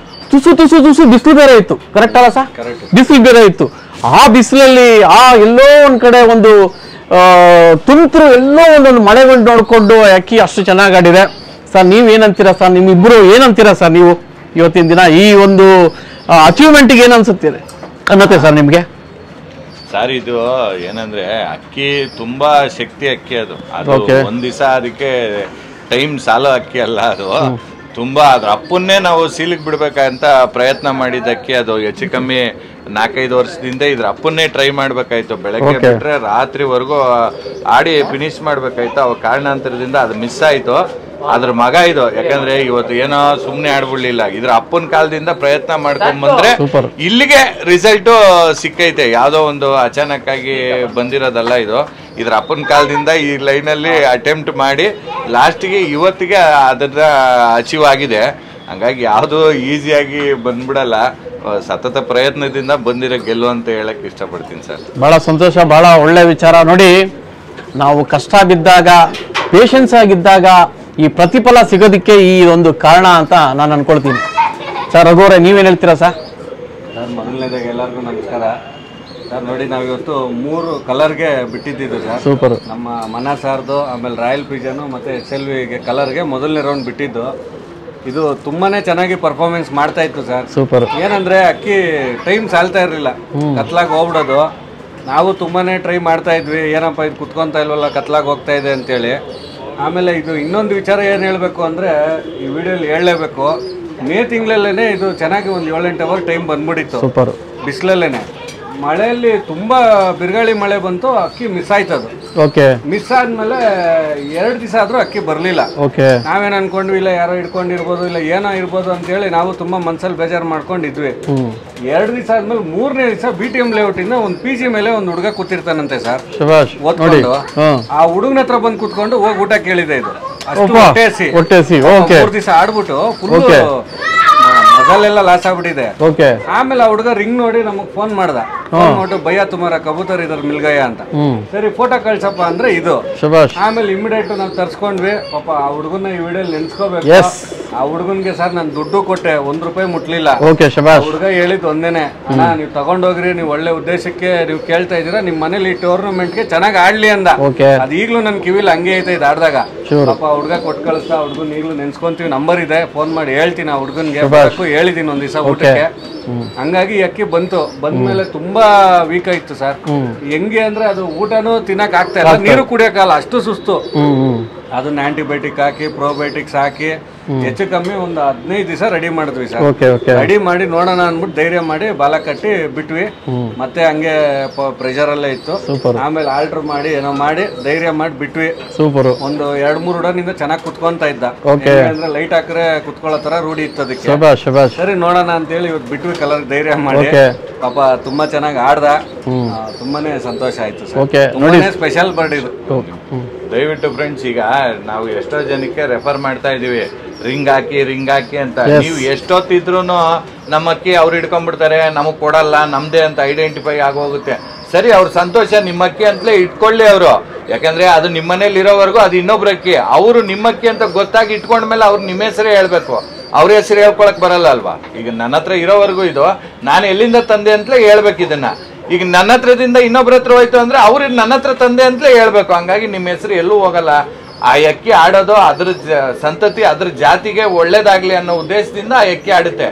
ತುಸು ತುಸು ತುಸು ಬಿಸಿಲು ಬೇರೆ ಇತ್ತು, ಕರೆಕ್ಟ್ ಅಲ್ಲ ಸರ್? ಬಿಸಿಲು ಬೇರೆ ಇತ್ತು. ಆ ಬಿಸಿಲಲ್ಲಿ ಎಲ್ಲೋ ಒಂದ್ ಕಡೆ ಒಂದು ತುಂತುರು, ಎಲ್ಲೋ ಒಂದೊಂದು ಮಳೆಗಳು ನೋಡ್ಕೊಂಡು ಅಕ್ಕಿ ಅಷ್ಟು ಚೆನ್ನಾಗಿ ಆಡಿದೆ. ಸರ್ ನೀವ್ ಏನಂತೀರಾ ಸರ್, ನಿಮ್ಮಿಬ್ರು ಏನಂತೀರಾ ಸರ್ ನೀವು ಇವತ್ತಿನ ದಿನ ಈ ಒಂದು ಅಚೀವ್ಮೆಂಟ್ಗೆ ಏನ್ ಅನ್ನತ್ತೆ ಸರ್ ನಿಮ್ಗೆ? ಸರ್ ಇದು ಏನಂದ್ರೆ ಅಕ್ಕಿ ತುಂಬಾ ಶಕ್ತಿ ಅಕ್ಕಿ, ಅದು ಒಂದ್ ದಿವಸ ಅದಕ್ಕೆ ಟೈಮ್ ಸಾಲೋ ಅಕ್ಕಿ ಅಲ್ಲ, ಅದು ತುಂಬಾ ಅದ್ರ ಅಪ್ಪನ್ನೇ ನಾವು ಸೀಲಿಗೆ ಬಿಡ್ಬೇಕಂತ ಪ್ರಯತ್ನ ಮಾಡಿದ ಅಕ್ಕಿ. ಅದು ಹೆಚ್ಚು ಕಮ್ಮಿ 4-5 ವರ್ಷದಿಂದ ಇದ್ರ ಅಪ್ಪನ್ನೇ ಟ್ರೈ ಮಾಡ್ಬೇಕಾಯ್ತು. ಬೆಳಗ್ಗೆ ಬಿಟ್ರೆ ರಾತ್ರಿವರೆಗೂ ಆಡಿ ಫಿನಿಶ್ ಮಾಡ್ಬೇಕಾಯ್ತು. ಅವ ಕಾರಣಾಂತರದಿಂದ ಅದು ಮಿಸ್ ಆಯ್ತು. ಅದ್ರ ಮಗ ಇದು, ಯಾಕಂದ್ರೆ ಇವತ್ತು ಏನೋ ಸುಮ್ನೆ ಆಡ್ಬಿಡ್ಲಿಲ್ಲ. ಇದ್ರ ಅಪ್ಪನ ಕಾಲದಿಂದ ಪ್ರಯತ್ನ ಮಾಡ್ಕೊಂಡ್ ಬಂದ್ರೆ ಇಲ್ಲಿಗೆ ರಿಸಲ್ಟ್ ಸಿಕ್ಕೈತೆ. ಯಾವ್ದೋ ಒಂದು ಅಚಾನಕ್ ಆಗಿ ಬಂದಿರೋದಲ್ಲ ಇದು. ಇದ್ರ ಅಪ್ಪನ ಕಾಲದಿಂದ ಈ ಲೈನಲ್ಲಿ ಅಟೆಂಪ್ಟ್ ಮಾಡಿ ಲಾಸ್ಟಿಗೆ ಇವತ್ತಿಗೆ ಅದರ ಅಚೀವ್ ಆಗಿದೆ. ಹಂಗಾಗಿ ಯಾವುದು ಈಸಿಯಾಗಿ ಬಂದ್ಬಿಡಲ್ಲ, ಸತತ ಪ್ರಯತ್ನದಿಂದ ಬಂದಿರೋ ಗೆಲ್ಲು ಅಂತ ಹೇಳಕ್ ಇಷ್ಟಪಡ್ತೀನಿ ಸರ್. ಬಹಳ ಸಂತೋಷ, ಬಹಳ ಒಳ್ಳೆ ವಿಚಾರ. ನೋಡಿ, ನಾವು ಕಷ್ಟ ಬಿದ್ದಾಗ, ಪೇಷನ್ಸ್ ಆಗಿದ್ದಾಗ ಈ ಪ್ರತಿಫಲ ಸಿಗೋದಕ್ಕೆ ಈ ಒಂದು ಕಾರಣ ಅಂತ ನಾನು ಅನ್ಕೊಳ್ತೀನಿ. ಸರ್ ರಘುವರೇ, ನೀವೇನು ಹೇಳ್ತೀರಾ ಸರ್? ಮೊದಲನೇದಾಗಿ ಎಲ್ಲರಿಗೂ ನಮಸ್ಕಾರ ಸರ್. ನೋಡಿ, ನಾವಿವತ್ತು 3 ಕಲರ್ಗೆ ಬಿಟ್ಟಿದ್ದು ಸರ್. ಸೂಪರ್. ನಮ್ಮ ಮನ ಸಾರ್ದು, ಆಮೇಲೆ ರಾಯಲ್ ಪಿಜನು ಮತ್ತು SLV ಕಲರ್ಗೆ ಮೊದಲನೇ ರೌಂಡ್ ಬಿಟ್ಟಿದ್ದು. ಇದು ತುಂಬಾನೇ ಚೆನ್ನಾಗಿ ಪರ್ಫಾರ್ಮೆನ್ಸ್ ಮಾಡ್ತಾ ಇತ್ತು ಸರ್. ಸೂಪರ್. ಏನಂದ್ರೆ ಅಕ್ಕಿ ಟೈಮ್ ಸಾಲ್ತಾ ಇರಲಿಲ್ಲ, ಕತ್ಲಾಗಿ ಹೋಗ್ಬಿಡೋದು. ನಾವು ತುಂಬಾನೇ ಟ್ರೈ ಮಾಡ್ತಾ ಇದ್ವಿ, ಏನಪ್ಪ ಇದು ಕುತ್ಕೊಂತ ಇಲ್ವಲ್ಲ, ಕತ್ಲಾಗಿ ಹೋಗ್ತಾ ಇದೆ ಅಂತೇಳಿ. ಆಮೇಲೆ ಇದು ಇನ್ನೊಂದು ವಿಚಾರ ಏನು ಹೇಳಬೇಕು ಅಂದರೆ, ಈ ವಿಡಿಯೋಲಿ ಹೇಳಲೇಬೇಕು, ಮೇ ತಿಂಗಳಲ್ಲೇ ಇದು ಚೆನ್ನಾಗಿ ಒಂದು 7-8 ಅವರ್ ಟೈಮ್ ಬಂದ್ಬಿಟ್ಟಿತ್ತು ಸೂಪರ್. ಬಿಸಿಲಲ್ಲೇ. ಮಳೆಯಲ್ಲಿ ತುಂಬಾ ಬಿರುಗಾಳಿ ಮಳೆ ಬಂತು, ಅಕ್ಕಿ ಮಿಸ್ ಆಯ್ತದು. ಓಕೆ. ಮಿಸ್ ಆದ್ಮೇಲೆ 2 ದಿವಸ ಆದ್ರೂ ಅಕ್ಕಿ ಬರ್ಲಿಲ್ಲ. ಓಕೆ. ನಾವೇನ್ ಅನ್ಕೊಂಡ್ವಿ, ಇಲ್ಲ ಯಾರೋ ಹಿಡ್ಕೊಂಡಿರ್ಬೋದು, ಇಲ್ಲ ಏನೋ ಇರ್ಬೋದು ಅಂತ ಹೇಳಿ ನಾವು ತುಂಬಾ ಮನ್ಸಲ್ಲಿ ಬೇಜಾರು ಮಾಡ್ಕೊಂಡಿದ್ವಿ. 2 ದಿವಸ ಆದ್ಮೇಲೆ 3ನೇ ದಿವಸ BTM ಲೇಔಟ್ ಇಂದ ಒಂದು PG ಮೇಲೆ ಒಂದು ಹುಡುಗ ಕೂತಿರ್ತಾನಂತೆ ಸರ್, ಓದ್ಕೊಂಡು. ಆ ಹುಡುಗನ ಹತ್ರ ಬಂದು ಕೂತ್ಕೊಂಡು ಹೋಗಿ ಊಟ ಕೇಳಿದೆ. ಇದು ಅಷ್ಟು ಹೊಟ್ಟೆಸಿ 3 ದಿವಸ ಆಡ್ಬಿಟ್ಟು ಫುಲ್ ಮಸಾಲೆಲ್ಲ ಲಾಸ್ ಆಗ್ಬಿಟ್ಟಿದೆ. ಆಮೇಲೆ ಆ ಹುಡುಗ ರಿಂಗ್ ನೋಡಿ ನಮಗ್ ಫೋನ್ ಮಾಡ್ದ, ನೋಟು ಭಯ್ಯ ತುಮಾರ ಕಬೂತರ್ ಇದ್ರ ಮಿಲ್ಗಯ್ಯ ಅಂತ. ಸರಿ ಫೋಟೋ ಕಳ್ಸಪ್ಪ ಅಂದ್ರೆ ಇದು. ಆಮೇಲೆ ಇಮಿಡಿಯೇಟ್ ನಾವು ತರ್ಸ್ಕೊಂಡ್ವಿ. ಪಾಪ ಆ ಹುಡುಗನ ಈ ವಿಡಿಯೋ ನೆನ್ಸ್ಕೋಬೇಕು. ಆ ಹುಡುಗನ್ಗೆ ಸರ್ ನಾನು ದುಡ್ಡು ಕೊಟ್ಟೆ, 1 ರೂಪಾಯಿ ಮುಟ್ಲಿಲ್ಲ. ಹುಡುಗ ಹೇಳಿದ್ ಒಂದೇನೆ, ಅಣ್ಣ ನೀವು ತಗೊಂಡೋಗ್ರಿ, ನೀವು ಒಳ್ಳೆ ಉದ್ದೇಶಕ್ಕೆ ನೀವು ಕೇಳ್ತಾ ಇದೀರಾ, ನಿಮ್ ಮನೇಲಿ ಟೂರ್ನಮೆಂಟ್ಗೆ ಚೆನ್ನಾಗಿ ಆಡ್ಲಿ ಅಂದ. ಅದ್ ಈಗ್ಲೂ ನನ್ ಕಿವಿಲ್ ಹಂಗೆ ಐತೆ ಇದು ಆಡ್ದಾಗ. ಪಾಪ ಹುಡುಗ ಕೊಟ್ಟು ಕಳಿಸ್ತಾ, ಹುಡುಗನ್ ಈಗ್ಲೂ ನೆನ್ಸ್ಕೊಂತೀವಿ. ನಂಬರ್ ಇದೆ, ಫೋನ್ ಮಾಡಿ ಹೇಳ್ತೀನಿ ಆ ಹುಡುಗನ್ಗೆ. ಹೇಳಿದೀನಿ ಒಂದ್ ದಿವಸ ಊಟಕ್ಕೆ. ಹಂಗಾಗಿ ಅಕ್ಕಿ ಬಂದ್ಮೇಲೆ ತುಂಬಾ ವೀಕ್ ಆಯ್ತು ಸರ್. ಹೆಂಗೆ ಅಂದ್ರೆ ಅದು ಊಟನೂ ತಿನ್ನಕ್ ಆಗ್ತಾ ಇಲ್ಲ, ನೀರು ಕುಡಿಯಕ್ಕಾಗಲ್ಲ, ಅಷ್ಟು ಸುಸ್ತು. ಅದನ್ನ ಆಂಟಿಬಯೋಟಿಕ್ ಹಾಕಿ ಪ್ರೋಬಯೋಟಿಕ್ಸ್ ಹಾಕಿ ಹೆಚ್ಚು ಕಮ್ಮಿ ಒಂದು 15 ದಿವಸ ರೆಡಿ ಮಾಡಿದ್ವಿ ಸರ್. ರೆಡಿ ಮಾಡಿ ನೋಡೋಣ ಅನ್ಬಿಟ್ಟು ಧೈರ್ಯ ಮಾಡಿ ಬಾಲ ಕಟ್ಟಿ ಬಿಟ್ವಿ. ಮತ್ತೆ ಹಂಗೆ ಪ್ರೆಷರ್ ಅಲ್ಲೇ ಇತ್ತು. ಆಮೇಲೆ ಆಲ್ಟರ್ ಮಾಡಿ ಏನೋ ಮಾಡಿ ಧೈರ್ಯ ಮಾಡಿ ಬಿಟ್ವಿ. ಒಂದು 2-3 ಉಡನಿಂದ ಚೆನ್ನಾಗಿ ಕುತ್ಕೊಂತ ಇದ್ದ. ಅಂದ್ರೆ ಲೈಟ್ ಹಾಕ್ರೆ ಕುತ್ಕೊಳ್ಳೋ ತರ ರೂಢಿ ಇತ್ತು ಅದಕ್ಕೆ. ಸರಿ ನೋಡೋಣ ಅಂತ ಹೇಳಿ ಇವತ್ತು ಬಿಟ್ವಿ, ಕಲರ್ ಧೈರ್ಯ ಮಾಡಿ. ಪಾಪ ತುಂಬಾ ಚೆನ್ನಾಗಿ ಆಡ್ದ, ತುಂಬಾನೇ ಸಂತೋಷ ಆಯ್ತು ಸರ್. ತುಂಬಾನೇ ಸ್ಪೆಷಲ್ ಬರ್ಡ್ ಇದು. ದಯವಿಟ್ಟು ಫ್ರೆಂಡ್ಸ್, ಈಗ ನಾವು ಎಷ್ಟೋ ಜನಕ್ಕೆ ರೆಫರ್ ಮಾಡ್ತಾ ಇದೀವಿ, ರಿಂಗ್ ಹಾಕಿ ಅಂತ. ನೀವು ಎಷ್ಟೊತ್ತಿದ್ರು ನಮ್ಮ ಅಕ್ಕಿ ಅವ್ರು ಹಿಡ್ಕೊಂಡ್ಬಿಡ್ತಾರೆ, ನಮಗ್ ಕೊಡಲ್ಲ, ನಮ್ದೇ ಅಂತ ಐಡೆಂಟಿಫೈ ಆಗೋಗುತ್ತೆ. ಸರಿ, ಅವ್ರ ಸಂತೋಷ, ನಿಮ್ಮ ಅಕ್ಕಿ ಅಂತಲೇ ಇಟ್ಕೊಳ್ಳಿ ಅವರು. ಯಾಕಂದ್ರೆ ಅದು ನಿಮ್ಮ ಮನೇಲಿ ಇರೋವರೆಗೂ ಅದು ಇನ್ನೊಬ್ರ ಅಕ್ಕಿ. ಅವರು ನಿಮ್ಮ ಅಕ್ಕಿ ಅಂತ ಗೊತ್ತಾಗಿ ಇಟ್ಕೊಂಡ್ಮೇಲೆ ಅವ್ರು ನಿಮ್ಮ ಹೆಸರೇ ಹೇಳ್ಬೇಕು, ಅವ್ರ ಹೆಸರು ಹೇಳ್ಕೊಳಕ್ ಬರಲ್ಲ ಅಲ್ವಾ. ಈಗ ನನ್ನ ಹತ್ರ ಇರೋವರೆಗೂ ಇದು ನಾನು ಎಲ್ಲಿಂದ ತಂದೆ ಅಂತಲೇ ಹೇಳ್ಬೇಕು ಇದನ್ನ. ಈಗ ನನ್ನ ಹತ್ರದಿಂದ ಇನ್ನೊಬ್ರ ಹತ್ರ ಹೋಯ್ತು ಅಂದ್ರೆ ಅವ್ರು ನನ್ನ ಹತ್ರ ತಂದೆ ಅಂತಲೇ ಹೇಳ್ಬೇಕು. ಹಂಗಾಗಿ ನಿಮ್ಮ ಹೆಸರು ಎಲ್ಲೂ ಹೋಗಲ್ಲ. ಆ ಅಕ್ಕಿ ಆಡೋದು ಅದ್ರ ಸಂತತಿ, ಅದ್ರ ಜಾತಿಗೆ ಒಳ್ಳೇದಾಗ್ಲಿ ಅನ್ನೋ ಉದ್ದೇಶದಿಂದ ಆ ಅಕ್ಕಿ ಆಡುತ್ತೆ.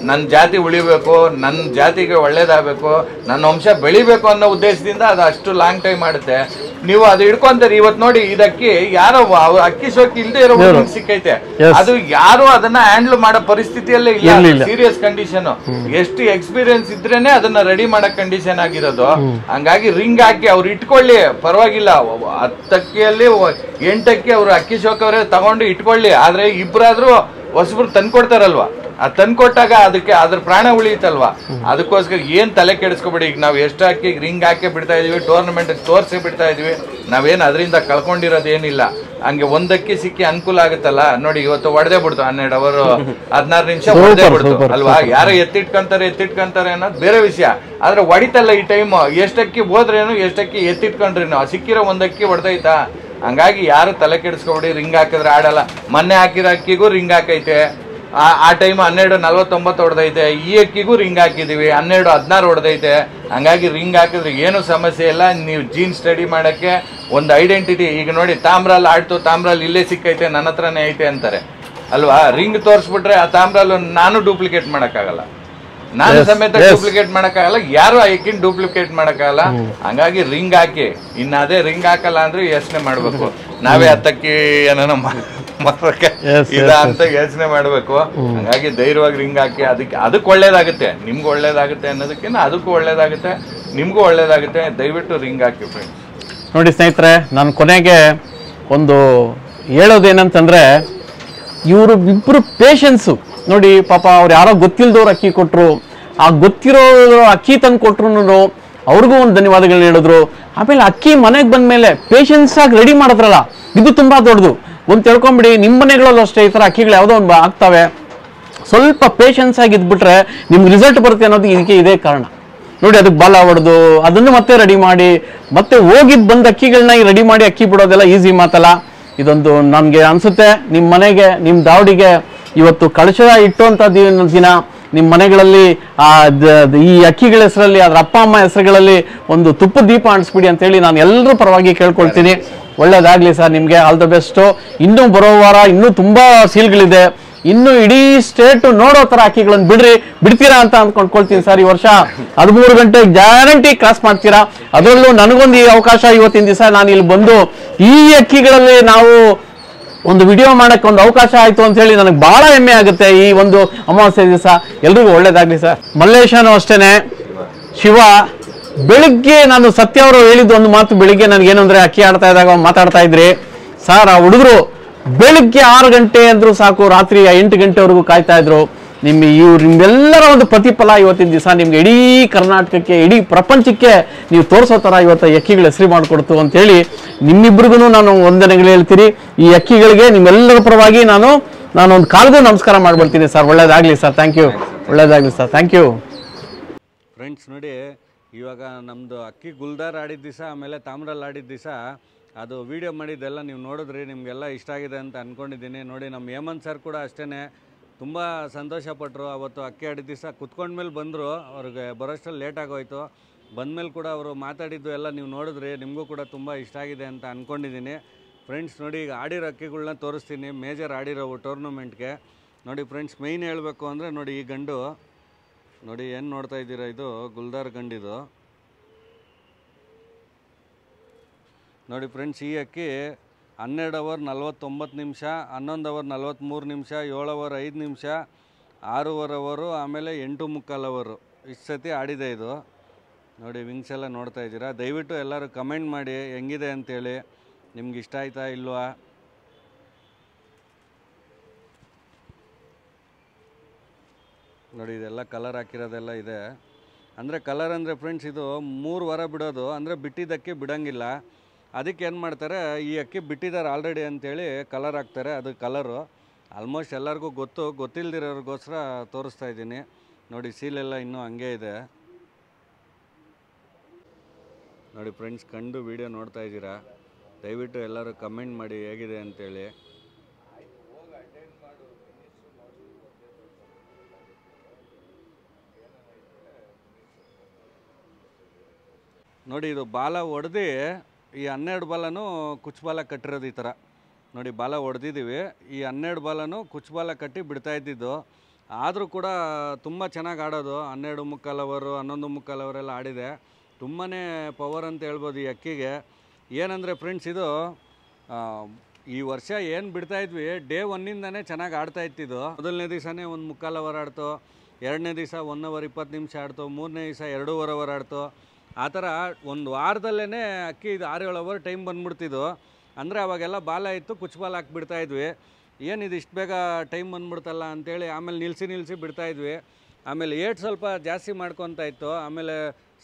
ನನ್ನ ಜಾತಿ ಉಳಿಬೇಕು, ನನ್ನ ಜಾತಿಗೆ ಒಳ್ಳೇದಾಗಬೇಕು, ನನ್ನ ವಂಶ ಬೆಳಿಬೇಕು ಅನ್ನೋ ಉದ್ದೇಶದಿಂದ ಅದು ಅಷ್ಟು ಲಾಂಗ್ ಟೈಮ್ ಮಾಡುತ್ತೆ. ನೀವು ಅದು ಹಿಡ್ಕೊಂತಾರೆ. ಇವತ್ತು ನೋಡಿ, ಇದಕ್ಕಿ ಯಾರೋ ಅಕ್ಕಿ ಶೋಕಿ ಇಲ್ಲದೆ ಇರೋ ಸಿಕ್ಕೈತೆ. ಅದು ಯಾರು ಅದನ್ನ ಹ್ಯಾಂಡಲ್ ಮಾಡೋ ಪರಿಸ್ಥಿತಿಯಲ್ಲೇ ಇಲ್ಲ. Serious condition. ಎಷ್ಟು ಎಕ್ಸ್ಪೀರಿಯನ್ಸ್ ಇದ್ರೇನೆ ಅದನ್ನ ರೆಡಿ ಮಾಡೋ ಕಂಡೀಷನ್ ಆಗಿರೋದು. ಹಂಗಾಗಿ ರಿಂಗ್ ಹಾಕಿ ಅವ್ರು ಇಟ್ಕೊಳ್ಳಿ, ಪರವಾಗಿಲ್ಲ. 10 ಅಕ್ಕಿಯಲ್ಲಿ 8 ಅಕ್ಕಿ ಅವ್ರು ಅಕ್ಕಿ ಶೋಕ ಅವರೇ ತಗೊಂಡು ಇಟ್ಕೊಳ್ಳಿ. ಆದ್ರೆ ಇಬ್ಬರಾದ್ರೂ ಹೊಸಬ್ರು ತಂದ್ಕೊಡ್ತಾರಲ್ವಾ, ಅದು ತಂದ್ಕೊಟ್ಟಾಗ ಅದಕ್ಕೆ ಅದ್ರ ಪ್ರಾಣ ಉಳಿಯುತ್ತಲ್ವಾ. ಅದಕ್ಕೋಸ್ಕರ ಏನ್ ತಲೆ ಕೆಡಿಸ್ಕೊಬೇಡಿ. ಈಗ ನಾವು ಎಷ್ಟು ಹಾಕಿ ರಿಂಗ್ ಹಾಕಿ ಬಿಡ್ತಾ ಇದೀವಿ, ಟೂರ್ನಮೆಂಟ್ ತೋರಿಸಿ ಬಿಡ್ತಾ ಇದೀವಿ. ನಾವೇನು ಅದರಿಂದ ಕಳ್ಕೊಂಡಿರೋದೇನಿಲ್ಲ. ಹಂಗೆ ಒಂದಕ್ಕಿ ಸಿಕ್ಕಿ ಅನುಕೂಲ ಆಗುತ್ತಲ್ಲ. ನೋಡಿ, ಇವತ್ತು ಹೊಡೆದೇ ಬಿಡ್ತು 12 ಅವರು 16 ನಿಮಿಷ ಹೊಡೆದೇ ಬಿಡ್ತು ಅಲ್ವಾ. ಯಾರೋ ಎತ್ತಿಟ್ಕೊಂತಾರೆ ಅನ್ನೋದು ಬೇರೆ ವಿಷಯ. ಆದ್ರೆ ಹೊಡಿತಲ್ಲ ಈ ಟೈಮ್. ಎಷ್ಟಕ್ಕಿ ಹೋದ್ರೇನು, ಎಷ್ಟಕ್ಕಿ ಎತ್ತಿಟ್ಕೊಂಡ್ರೇನು, ಸಿಕ್ಕಿರೋ ಒಂದಕ್ಕಿ ಹೊಡೆದೈತಾ. ಹಂಗಾಗಿ ಯಾರು ತಲೆ ಕೆಡಿಸ್ಕೊಬೇಡಿ. ರಿಂಗ್ ಹಾಕಿದ್ರೆ ಆಡಲ್ಲ. ಮೊನ್ನೆ ಹಾಕಿರೋ ಅಕ್ಕಿಗೂ ರಿಂಗ್ ಹಾಕೈತೆ. ಆ ಟೈಮ್ 12:49 ಹೊಡೆದೈತೆ. ಈ ಅಕ್ಕಿಗೂ ರಿಂಗ್ ಹಾಕಿದೀವಿ, 12:16 ಹೊಡೆದೈತೆ. ಹಂಗಾಗಿ ರಿಂಗ್ ಹಾಕಿದ್ರೆ ಏನು ಸಮಸ್ಯೆ ಇಲ್ಲ. ನೀವು ಜೀನ್ ಸ್ಟಡಿ ಮಾಡಕ್ಕೆ ಒಂದು ಐಡೆಂಟಿಟಿ. ಈಗ ನೋಡಿ, ತಾಮ್ರಲ್ಲಿ ಆಡ್ತು, ತಾಮ್ರಲ್ಲಿ ಇಲ್ಲೇ ಸಿಕ್ಕೈತೆ, ನನ್ನ ಹತ್ರನೇ ಐತೆ ಅಂತಾರೆ ಅಲ್ವಾ. ರಿಂಗ್ ತೋರಿಸ್ಬಿಟ್ರೆ ಆ ತಾಮ್ರಲ್ಲಿ ನಾನು ಡೂಪ್ಲಿಕೇಟ್ ಮಾಡಕ್ಕಾಗಲ್ಲ, ನಾನು ಸಮೇತ ಡೂಪ್ಲಿಕೇಟ್ ಮಾಡಕ್ಕಾಗಲ್ಲ, ಯಾರು ಅಕ್ಕಿನ ಡೂಪ್ಲಿಕೇಟ್ ಮಾಡಕ್ಕಾಗಲ್ಲ. ಹಂಗಾಗಿ ರಿಂಗ್ ಹಾಕಿ. ಇನ್ನು ಅದೇ ರಿಂಗ್ ಹಾಕಲ್ಲ ಅಂದ್ರೆ ಯೋಚನೆ ಮಾಡ್ಬೇಕು. ನಾವೇ ಹತ್ತಕ್ಕಿ ಏನೋ ಇದ ಅಂತ ಯೋಚನೆ ಮಾಡ್ಬೇಕು. ಹಂಗಾಗಿ ಧೈರ್ಯವಾಗಿ ರಿಂಗ್ ಹಾಕಿ. ಅದಕ್ಕೆ ಒಳ್ಳೇದಾಗುತ್ತೆ, ನಿಮ್ಗೂ ಒಳ್ಳೇದಾಗುತ್ತೆ ಅನ್ನೋದಕ್ಕಿಂತ ಅದಕ್ಕೂ ಒಳ್ಳೇದಾಗುತ್ತೆ, ನಿಮ್ಗೂ ಒಳ್ಳೇದಾಗುತ್ತೆ. ದಯವಿಟ್ಟು ರಿಂಗ್ ಹಾಕಿ ಫ್ರೆಂಡ್ಸ್. ನೋಡಿ ಸ್ನೇಹಿತರೆ, ನಾನು ಕೊನೆಗೆ ಒಂದು ಹೇಳೋದೇನಂತಂದ್ರೆ, ಇವರು ಇಬ್ರು ಪೇಷನ್ಸು ನೋಡಿ. ಪಾಪ ಅವ್ರು ಯಾರೋ ಗೊತ್ತಿಲ್ದವ್ರು ಅಕ್ಕಿ ಕೊಟ್ರು, ಆ ಗೊತ್ತಿರೋ ಅಕ್ಕಿ ತಂದು ಕೊಟ್ರು ಅವ್ರಿಗೂ ಒಂದು ಧನ್ಯವಾದಗಳನ್ನ ಹೇಳಿದ್ರು. ಆಮೇಲೆ ಅಕ್ಕಿ ಮನೆಗೆ ಬಂದ್ಮೇಲೆ ಪೇಷನ್ಸ್ ಆಗಿ ರೆಡಿ ಮಾಡಿದ್ರಲ್ಲ, ಇದು ತುಂಬಾ ದೊಡ್ಡದು. ಒಂದು ತಿಳ್ಕೊಂಬಿಡಿ, ನಿಮ್ಮ ಮನೆಗಳಲ್ಲೂ ಅಷ್ಟೇ ಈ ಥರ ಅಕ್ಕಿಗಳು ಯಾವುದೋ ಒಂದು ಆಗ್ತವೆ. ಸ್ವಲ್ಪ ಪೇಷನ್ಸ್ ಆಗಿ ಇದ್ಬಿಟ್ರೆ ನಿಮ್ಗೆ ರಿಸಲ್ಟ್ ಬರುತ್ತೆ ಅನ್ನೋದು ಇದಕ್ಕೆ ಇದೇ ಕಾರಣ. ನೋಡಿ, ಅದಕ್ಕೆ ಬಾಲ ಹೊಡೆದು ಅದನ್ನು ಮತ್ತೆ ರೆಡಿ ಮಾಡಿ, ಮತ್ತೆ ಹೋಗಿದ್ದು ಬಂದ ಅಕ್ಕಿಗಳನ್ನ ರೆಡಿ ಮಾಡಿ ಅಕ್ಕಿ ಬಿಡೋದೆಲ್ಲ ಈಸಿ ಮಾತಲ್ಲ. ಇದೊಂದು ನನಗೆ ಅನ್ಸುತ್ತೆ, ನಿಮ್ಮ ಮನೆಗೆ, ನಿಮ್ಮ ದಾವಡಿಗೆ ಇವತ್ತು ಕಳಶ ಇಟ್ಟುವಂಥ ದಿನ ನಿಮ್ಮ ಮನೆಗಳಲ್ಲಿ ಈ ಅಕ್ಕಿಗಳ ಹೆಸರಲ್ಲಿ, ಅದ್ರ ಅಪ್ಪ ಅಮ್ಮ ಹೆಸರುಗಳಲ್ಲಿ ಒಂದು ತುಪ್ಪ ದೀಪ ಅಂಟಿಸ್ಬಿಡಿ ಅಂತೇಳಿ ನಾನು ಎಲ್ಲರೂ ಪರವಾಗಿ ಕೇಳ್ಕೊಳ್ತೀನಿ. ಒಳ್ಳೇದಾಗ್ಲಿ ಸರ್, ನಿಮಗೆ ಆಲ್ ದ ಬೆಸ್ಟು. ಇನ್ನೂ ಬರೋ ವಾರ ಇನ್ನೂ ತುಂಬಾ ಸೀಲ್ಗಳಿದೆ. ಇನ್ನು ಇಡೀ ಸ್ಟೇಟ್ ನೋಡೋ ತರ ಅಕ್ಕಿಗಳನ್ನು ಬಿಡ್ತೀರಾ ಅಂತ ಅಂದ್ಕೊಂಡ್ಕೊಳ್ತೀನಿ ಸರ್. ಈ ವರ್ಷ 13 ಗಂಟೆಗೆ ಗ್ಯಾರಂಟಿ ಕ್ರಾಸ್ ಮಾಡ್ತೀರಾ. ಅದರಲ್ಲೂ ನನಗೊಂದು ಈ ಅವಕಾಶ ಇವತ್ತಿನ ದಿವಸ ನಾನು ಇಲ್ಲಿ ಬಂದು ಈ ಅಕ್ಕಿಗಳಲ್ಲಿ ನಾವು ಒಂದು ವಿಡಿಯೋ ಮಾಡಕ್ಕೆ ಒಂದು ಅವಕಾಶ ಆಯ್ತು ಅಂತ ಹೇಳಿ ನನಗೆ ಬಹಳ ಹೆಮ್ಮೆ ಆಗುತ್ತೆ. ಈ ಒಂದು ಅಮಾವಾಸ್ಯೆ ದಿವಸ ಎಲ್ರಿಗೂ ಒಳ್ಳೇದಾಗ್ಲಿ ಸರ್. ಮಲ್ಲೇಶನು ಅಷ್ಟೇನೆ, ಶಿವ ಬೆಳಿಗ್ಗೆ ನಾನು ಸತ್ಯ ಅವರು ಹೇಳಿದ್ದು ಒಂದು ಮಾತು, ಬೆಳಿಗ್ಗೆ ನನಗೇನು ಅಂದರೆ ಅಕ್ಕಿ ಆಡ್ತಾ ಇದ್ದಾಗ ಮಾತಾಡ್ತಾ ಇದ್ರಿ ಸರ್, ಆ ಹುಡುಗರು ಬೆಳಿಗ್ಗೆ 6 ಗಂಟೆ ಅಂದರೂ ಸಾಕು, ರಾತ್ರಿ 8 ಗಂಟೆವರೆಗೂ ಕಾಯ್ತಾ ಇದ್ರು. ನಿಮ್ಮೆಲ್ಲರ ಒಂದು ಪ್ರತಿಫಲ ಇವತ್ತಿನ ದಿವಸ ನಿಮ್ಗೆ ಇಡೀ ಕರ್ನಾಟಕಕ್ಕೆ, ಇಡೀ ಪ್ರಪಂಚಕ್ಕೆ ನೀವು ತೋರಿಸೋ ಥರ ಇವತ್ತು ಎಕ್ಕಿಗಳ ಹೆಸರು ಮಾಡಿಕೊಡ್ತು ಅಂತೇಳಿ ನಿಮ್ಮಿಬ್ರಿಗೂ ನಾನು ವಂದನೆಗಳು ಹೇಳ್ತೀನಿ. ಈ ಎಕ್ಕಿಗಳಿಗೆ ನಿಮ್ಮೆಲ್ಲರ ಪರವಾಗಿ ನಾನು ಒಂದು ಕಾಲ್ಗೂ ನಮಸ್ಕಾರ ಮಾಡ್ಬಿಡ್ತೀನಿ ಸರ್. ಒಳ್ಳೇದಾಗಲಿ ಸರ್, ಥ್ಯಾಂಕ್ ಯು. ಒಳ್ಳೇದಾಗಲಿ ಸರ್, ಥ್ಯಾಂಕ್ ಯು. ಫ್ರೆಂಡ್ಸ್ ನೋಡಿ, ಇವಾಗ ನಮ್ಮದು ಅಕ್ಕಿ ಗುಲ್ದಾರ್ ಆಡಿದ ದಿವಸ, ಆಮೇಲೆ ತಾಮ್ರಲ್ಲಿ ಆಡಿದ ದಿವಸ ಅದು ವೀಡಿಯೋ ಮಾಡಿದ್ದೆಲ್ಲ ನೀವು ನೋಡಿದ್ರಿ, ನಿಮಗೆಲ್ಲ ಇಷ್ಟ ಆಗಿದೆ ಅಂತ ಅಂದ್ಕೊಂಡಿದ್ದೀನಿ. ನೋಡಿ, ನಮ್ಮ ಹೇಮಂತ್ ಸರ್ ಕೂಡ ಅಷ್ಟೇ ತುಂಬ ಸಂತೋಷಪಟ್ಟರು. ಅವತ್ತು ಅಕ್ಕಿ ಆಡಿದ ದಿವಸ ಕುತ್ಕೊಂಡ್ಮೇಲೆ ಬಂದರು, ಅವ್ರಿಗೆ ಬರೋಷ್ಟರಲ್ಲಿ ಲೇಟ್ ಆಗೋಯ್ತು. ಬಂದಮೇಲೆ ಕೂಡ ಅವರು ಮಾತಾಡಿದ್ದು ಎಲ್ಲ ನೀವು ನೋಡಿದ್ರಿ, ನಿಮಗೂ ಕೂಡ ತುಂಬ ಇಷ್ಟ ಆಗಿದೆ ಅಂತ ಅಂದ್ಕೊಂಡಿದ್ದೀನಿ. ಫ್ರೆಂಡ್ಸ್ ನೋಡಿ, ಈಗ ಆಡಿರೋ ಅಕ್ಕಿಗಳನ್ನ ತೋರಿಸ್ತೀನಿ, ಮೇಜರ್ ಆಡಿರೋವು ಟೂರ್ನಮೆಂಟ್ಗೆ. ನೋಡಿ ಫ್ರೆಂಡ್ಸ್, ಮೇಯ್ನ್ ಹೇಳಬೇಕು ಅಂದರೆ ನೋಡಿ, ಈ ಗಂಡು ನೋಡಿ ಏನು ನೋಡ್ತಾ ಇದ್ದೀರಾ, ಇದು ಗುಲ್ದಾರ್ ಗಂಡಿದು. ನೋಡಿ ಫ್ರೆಂಡ್ಸ್, ಈ ಅಕ್ಕಿ 12 ಅವರ್ 49 ನಿಮಿಷ, 11 ಅವರ್ 43 ನಿಮಿಷ, 7 ಅವರ್ 5 ನಿಮಿಷ, 6 ಅವರು, ಆಮೇಲೆ 8:45 ಅವರು ಇಷ್ಟು ಸತಿ ಆಡಿದೆ ಇದು. ನೋಡಿ ವಿಂಗ್ಸ್ ಎಲ್ಲ ನೋಡ್ತಾ ಇದ್ದೀರಾ. ದಯವಿಟ್ಟು ಎಲ್ಲರೂ ಕಮೆಂಟ್ ಮಾಡಿ ಹೆಂಗಿದೆ ಅಂತೇಳಿ, ನಿಮ್ಗೆ ಇಷ್ಟ ಆಯ್ತಾ ಇಲ್ವಾ. ನೋಡಿ ಇದೆಲ್ಲ ಕಲರ್ ಹಾಕಿರೋದೆಲ್ಲ ಇದೆ. ಅಂದರೆ ಕಲರ್ ಅಂದರೆ ಫ್ರೆಂಡ್ಸ್, ಇದು 3 ವಾರ ಬಿಡೋದು, ಅಂದರೆ ಬಿಟ್ಟಿದ್ದಕ್ಕೆ ಬಿಡೋಂಗಿಲ್ಲ. ಅದಕ್ಕೆ ಏನು ಮಾಡ್ತಾರೆ, ಈ ಅಕ್ಕಿ ಬಿಟ್ಟಿದ್ದಾರೆ ಆಲ್ರೆಡಿ ಅಂತೇಳಿ ಕಲರ್ ಹಾಕ್ತಾರೆ. ಅದು ಕಲರು ಆಲ್ಮೋಸ್ಟ್ ಎಲ್ಲರಿಗೂ ಗೊತ್ತಿಲ್ಲದಿರೋರಿಗೋಸ್ಕರ ತೋರಿಸ್ತಾ ಇದ್ದೀನಿ. ನೋಡಿ ಸೀಲೆಲ್ಲ ಇನ್ನೂ ಹಂಗೆ ಇದೆ. ನೋಡಿ ಫ್ರೆಂಡ್ಸ್, ಕಂಡು ವಿಡಿಯೋ ನೋಡ್ತಾ ಇದ್ದೀರಾ, ದಯವಿಟ್ಟು ಎಲ್ಲರೂ ಕಮೆಂಟ್ ಮಾಡಿ ಹೇಗಿದೆ ಅಂತೇಳಿ. ನೋಡಿ ಇದು ಬಾಲ ಹೊಡೆದು, ಈ 12 ಬಾಲನೂ ಕುಚ್ಚು ಕಟ್ಟಿರೋದು ಈ ಥರ. ನೋಡಿ ಬಾಲ ಹೊಡೆದಿದ್ದೀವಿ, ಈ 12 ಬಾಲನೂ ಕುಚ್ಚು ಬಾಲ ಕಟ್ಟಿ ಬಿಡ್ತಾ ಇದ್ದಿದ್ದು. ಆದರೂ ಕೂಡ ತುಂಬ ಚೆನ್ನಾಗಿ ಆಡೋದು. 12:45 ಅವರು, 11:45 ಅವರೆಲ್ಲ ಆಡಿದೆ. ತುಂಬಾ ಪವರ್ ಅಂತ ಹೇಳ್ಬೋದು ಈ ಅಕ್ಕಿಗೆ. ಏನಂದರೆ ಫ್ರೆಂಡ್ಸ್, ಇದು ಈ ವರ್ಷ ಏನು ಬಿಡ್ತಾಯಿದ್ವಿ, ಡೇ 1ಇಂದನೇ ಚೆನ್ನಾಗಿ ಆಡ್ತಾ ಇತ್ತಿದ್ದು. ಮೊದಲನೇ ದಿವಸನೇ 1:45 ಅವರ್ ಆಡ್ತು, 2ನೇ ದಿವಸ 1 ಅವರ್ 20 ನಿಮಿಷ ಆಡ್ತು, 3ನೇ ದಿವಸ 2.5 ಅವರ್ ಆಡ್ತು. ಆ ಥರ ಒಂದು ವಾರದಲ್ಲೇ ಅಕ್ಕಿ ಇದು 6-7 ಅವರ್ ಟೈಮ್ ಬಂದ್ಬಿಡ್ತಿದ್ದು. ಅಂದರೆ ಅವಾಗೆಲ್ಲ ಬಾಲ ಇತ್ತು, ಕುಚ್ಚು ಬಾಲ ಹಾಕ್ಬಿಡ್ತಾಯಿದ್ವಿ. ಏನಿದು ಇಷ್ಟು ಬೇಗ ಟೈಮ್ ಬಂದ್ಬಿಡ್ತಲ್ಲ ಅಂತೇಳಿ ಆಮೇಲೆ ನಿಲ್ಲಿಸಿ ಬಿಡ್ತಾಯಿದ್ವಿ. ಆಮೇಲೆ ಏಟ್ ಸ್ವಲ್ಪ ಜಾಸ್ತಿ ಮಾಡ್ಕೊತಾ ಇತ್ತು. ಆಮೇಲೆ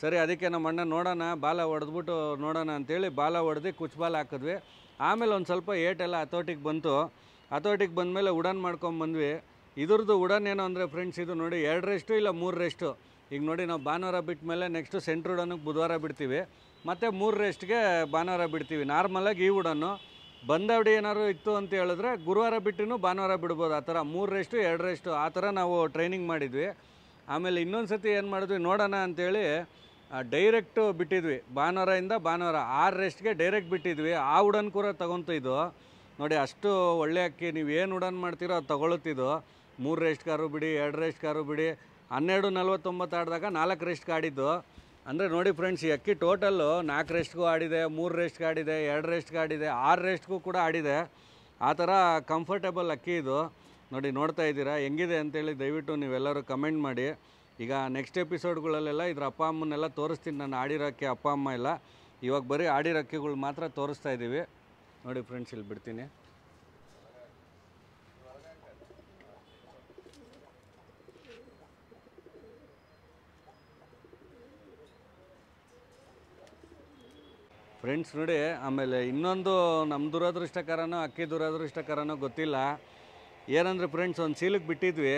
ಸರಿ ಅದಕ್ಕೆ ನಮ್ಮ ಅಣ್ಣ ನೋಡೋಣ, ಬಾಲ ಹೊಡೆದ್ಬಿಟ್ಟು ನೋಡೋಣ ಅಂಥೇಳಿ ಬಾಲ ಹೊಡೆದು ಕುಚ್ಚು ಬಾಲ ಹಾಕಿದ್ವಿ. ಆಮೇಲೆ ಒಂದು ಸ್ವಲ್ಪ ಏಟೆಲ್ಲ ಹತೋಟಿಗೆ ಬಂತು. ಹತೋಟಿಗೆ ಬಂದಮೇಲೆ ಉಡನ್ ಮಾಡ್ಕೊಂಬಂದ್ವಿ. ಇದ್ರದ್ದು ಉಡನ್ ಏನು ಅಂದರೆ ಫ್ರೆಂಡ್ಸ್, ಇದು ನೋಡಿ 2 ರೆಸ್ಟು ಇಲ್ಲ 3 ರೆಸ್ಟು. ಈಗ ನೋಡಿ ನಾವು ಭಾನುವಾರ ಬಿಟ್ಟ ಮೇಲೆ ನೆಕ್ಸ್ಟು ಸೆಂಟ್ರ್ ಉಡನ್ಗೆ ಬುಧವಾರ ಬಿಡ್ತೀವಿ, ಮತ್ತು 3 ರೆಸ್ಟ್ಗೆ ಭಾನುವಾರ ಬಿಡ್ತೀವಿ. ನಾರ್ಮಲಾಗಿ ಈ ಉಡನ್ನು ಬಂದವಡಿ ಏನಾದ್ರು ಇತ್ತು ಅಂತ ಹೇಳಿದ್ರೆ ಗುರುವಾರ ಬಿಟ್ಟು ಭಾನುವಾರ ಬಿಡ್ಬೋದು. ಆ ಥರ 3 ರೆಸ್ಟು 2 ರೆಸ್ಟು ಆ ಥರ ನಾವು ಟ್ರೈನಿಂಗ್ ಮಾಡಿದ್ವಿ. ಆಮೇಲೆ ಇನ್ನೊಂದು ಸತಿ ಏನು ಮಾಡಿದ್ವಿ ನೋಡೋಣ ಅಂಥೇಳಿ ಡೈರೆಕ್ಟು ಬಿಟ್ಟಿದ್ವಿ. ಭಾನುವಾರದಿಂದ ಭಾನುವಾರ 6 ರೆಸ್ಟ್ಗೆ ಡೈರೆಕ್ಟ್ ಬಿಟ್ಟಿದ್ವಿ. ಆ ಉಡನ್ ಕೂಡ ತಗೊತಿದ್ದು ನೋಡಿ. ಅಷ್ಟು ಒಳ್ಳೆ ಅಕ್ಕಿ, ನೀವು ಏನು ಉಡನ್ ಮಾಡ್ತೀರೋ ಅದು ತಗೊಳುತ್ತಿದ್ದು. 3 ರೆಸ್ಟ್ ಕಾರು ಬಿಡಿ, 2 ರೆಸ್ಟ್ ಕಾರು ಬಿಡಿ, 12:49 ಆಡಿದಾಗ 4 ರೆಸ್ಟ್ಗೆ ಆಡಿದ್ದು. ಅಂದರೆ ನೋಡಿ ಫ್ರೆಂಡ್ಸ್, ಈ ಅಕ್ಕಿ ಟೋಟಲ್ಲು 4 ರೆಸ್ಟ್ಗೂ ಆಡಿದೆ, 3 ರೆಸ್ಟ್ಗೆ ಆಡಿದೆ, 2 ರೆಸ್ಟ್ಗೆ ಆಡಿದೆ, 6 ರೆಸ್ಟ್ಗೂ ಕೂಡ ಆಡಿದೆ. ಆ ಥರ ಕಂಫರ್ಟೇಬಲ್ ಅಕ್ಕಿ ಇದು. ನೋಡಿ ನೋಡ್ತಾ ಇದ್ದೀರಾ ಹೆಂಗಿದೆ ಅಂತೇಳಿ, ದಯವಿಟ್ಟು ನೀವೆಲ್ಲರೂ ಕಮೆಂಟ್ ಮಾಡಿ. ಈಗ ನೆಕ್ಸ್ಟ್ ಎಪಿಸೋಡ್ಗಳಲ್ಲೆಲ್ಲ ಇದ್ರ ಅಪ್ಪ ಅಮ್ಮನ್ನೆಲ್ಲ ತೋರಿಸ್ತೀನಿ, ನಾನು ಆಡಿರೋ ಅಕ್ಕಿ ಅಪ್ಪ ಅಮ್ಮ ಎಲ್ಲ. ಇವಾಗ ಬರೀ ಆಡಿರೋ ಅಕ್ಕಿಗಳು ಮಾತ್ರ ತೋರಿಸ್ತಾ ಇದ್ದೀವಿ. ನೋಡಿ ಫ್ರೆಂಡ್ಸ್, ಇಲ್ಲಿ ಬಿಡ್ತೀನಿ. ಫ್ರೆಂಡ್ಸ್ ನೋಡಿ, ಆಮೇಲೆ ಇನ್ನೊಂದು ನಮ್ಮ ದುರದೃಷ್ಟಕರನೋ ಅಕ್ಕಿ ದುರದೃಷ್ಟಕರನೋ ಗೊತ್ತಿಲ್ಲ. ಏನಂದರೆ ಫ್ರೆಂಡ್ಸ್, ಒಂದು ಸೀಲಿಗೆ ಬಿಟ್ಟಿದ್ವಿ.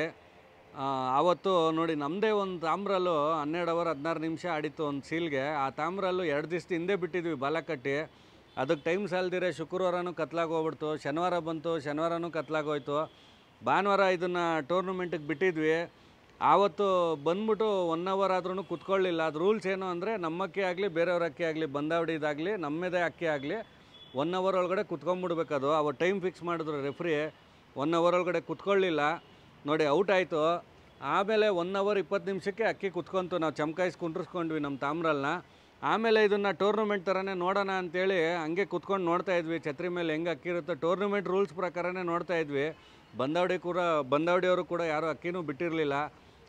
ಆವತ್ತು ನೋಡಿ ನಮ್ಮದೇ ಒಂದು ತಾಮ್ರಲ್ಲು 12 ಅವರ್ 16 ನಿಮಿಷ ಆಡಿತ್ತು ಒಂದು ಸೀಲ್ಗೆ. ಆ ತಾಮ್ರಲ್ಲು 2 ದಿವಸದ ಹಿಂದೆ ಬಿಟ್ಟಿದ್ವಿ ಬಾಲ ಕಟ್ಟಿ. ಅದಕ್ಕೆ ಟೈಮ್ ಸಾಲ್ದಿರೆ ಶುಕ್ರವಾರನೂ ಕತ್ಲಾಗೋಗ್ಬಿಡ್ತು, ಶನಿವಾರ ಬಂತು, ಶನಿವಾರನೂ ಕತ್ಲಾಗೋಯ್ತು. ಭಾನುವಾರ ಇದನ್ನು ಟೂರ್ನಮೆಂಟಿಗೆ ಬಿಟ್ಟಿದ್ವಿ. ಆವತ್ತು ಬಂದ್ಬಿಟ್ಟು 1 ಅವರ್ ಆದ್ರೂ ಕುತ್ಕೊಳ್ಳಿಲ್ಲ. ಅದು ರೂಲ್ಸ್ ಏನು ಅಂದರೆ, ನಮ್ಮ ಅಕ್ಕಿ ಆಗಲಿ ಬೇರೆಯವ್ರ ಅಕ್ಕಿ ಆಗಲಿ, ಬಂದಾವಡಿದಾಗಲಿ ನಮ್ಮದೇ ಅಕ್ಕಿ ಆಗಲಿ 1 ಅವರ್ ಒಳಗಡೆ ಕುತ್ಕೊಂಡ್ಬಿಡ್ಬೇಕದು. ಅವತ್ತು ಟೈಮ್ ಫಿಕ್ಸ್ ಮಾಡಿದ್ರು ರೆಫ್ರಿ. 1 ಅವರ್ ಒಳಗಡೆ ಕುತ್ಕೊಳ್ಳಿಲ್ಲ ನೋಡಿ, ಔಟ್ ಆಯಿತು. ಆಮೇಲೆ 1 ಅವರ್ 20 ನಿಮಿಷಕ್ಕೆ ಅಕ್ಕಿ ಕುತ್ಕೊಂತು. ನಾವು ಚಮಕಾಯಿಸಿ ಕುಂಡ್ರಿಸ್ಕೊಂಡ್ವಿ ನಮ್ಮ ತಾಮ್ರಲ್ನ. ಆಮೇಲೆ ಇದನ್ನು ಟೂರ್ನಮೆಂಟ್ ಥರನೇ ನೋಡೋಣ ಅಂಥೇಳಿ ಹಂಗೆ ಕುತ್ಕೊಂಡು ನೋಡ್ತಾಯಿದ್ವಿ. ಛತ್ರಿ ಮೇಲೆ ಹೆಂಗೆ ಅಕ್ಕಿ ಇರುತ್ತೋ ಟೂರ್ನಮೆಂಟ್ ರೂಲ್ಸ್ ಪ್ರಕಾರನೇ ನೋಡ್ತಾಯಿದ್ವಿ. ಬಂದಾವಡಿಯವರು ಕೂಡ ಯಾರೂ ಅಕ್ಕಿನೂ ಬಿಟ್ಟಿರಲಿಲ್ಲ.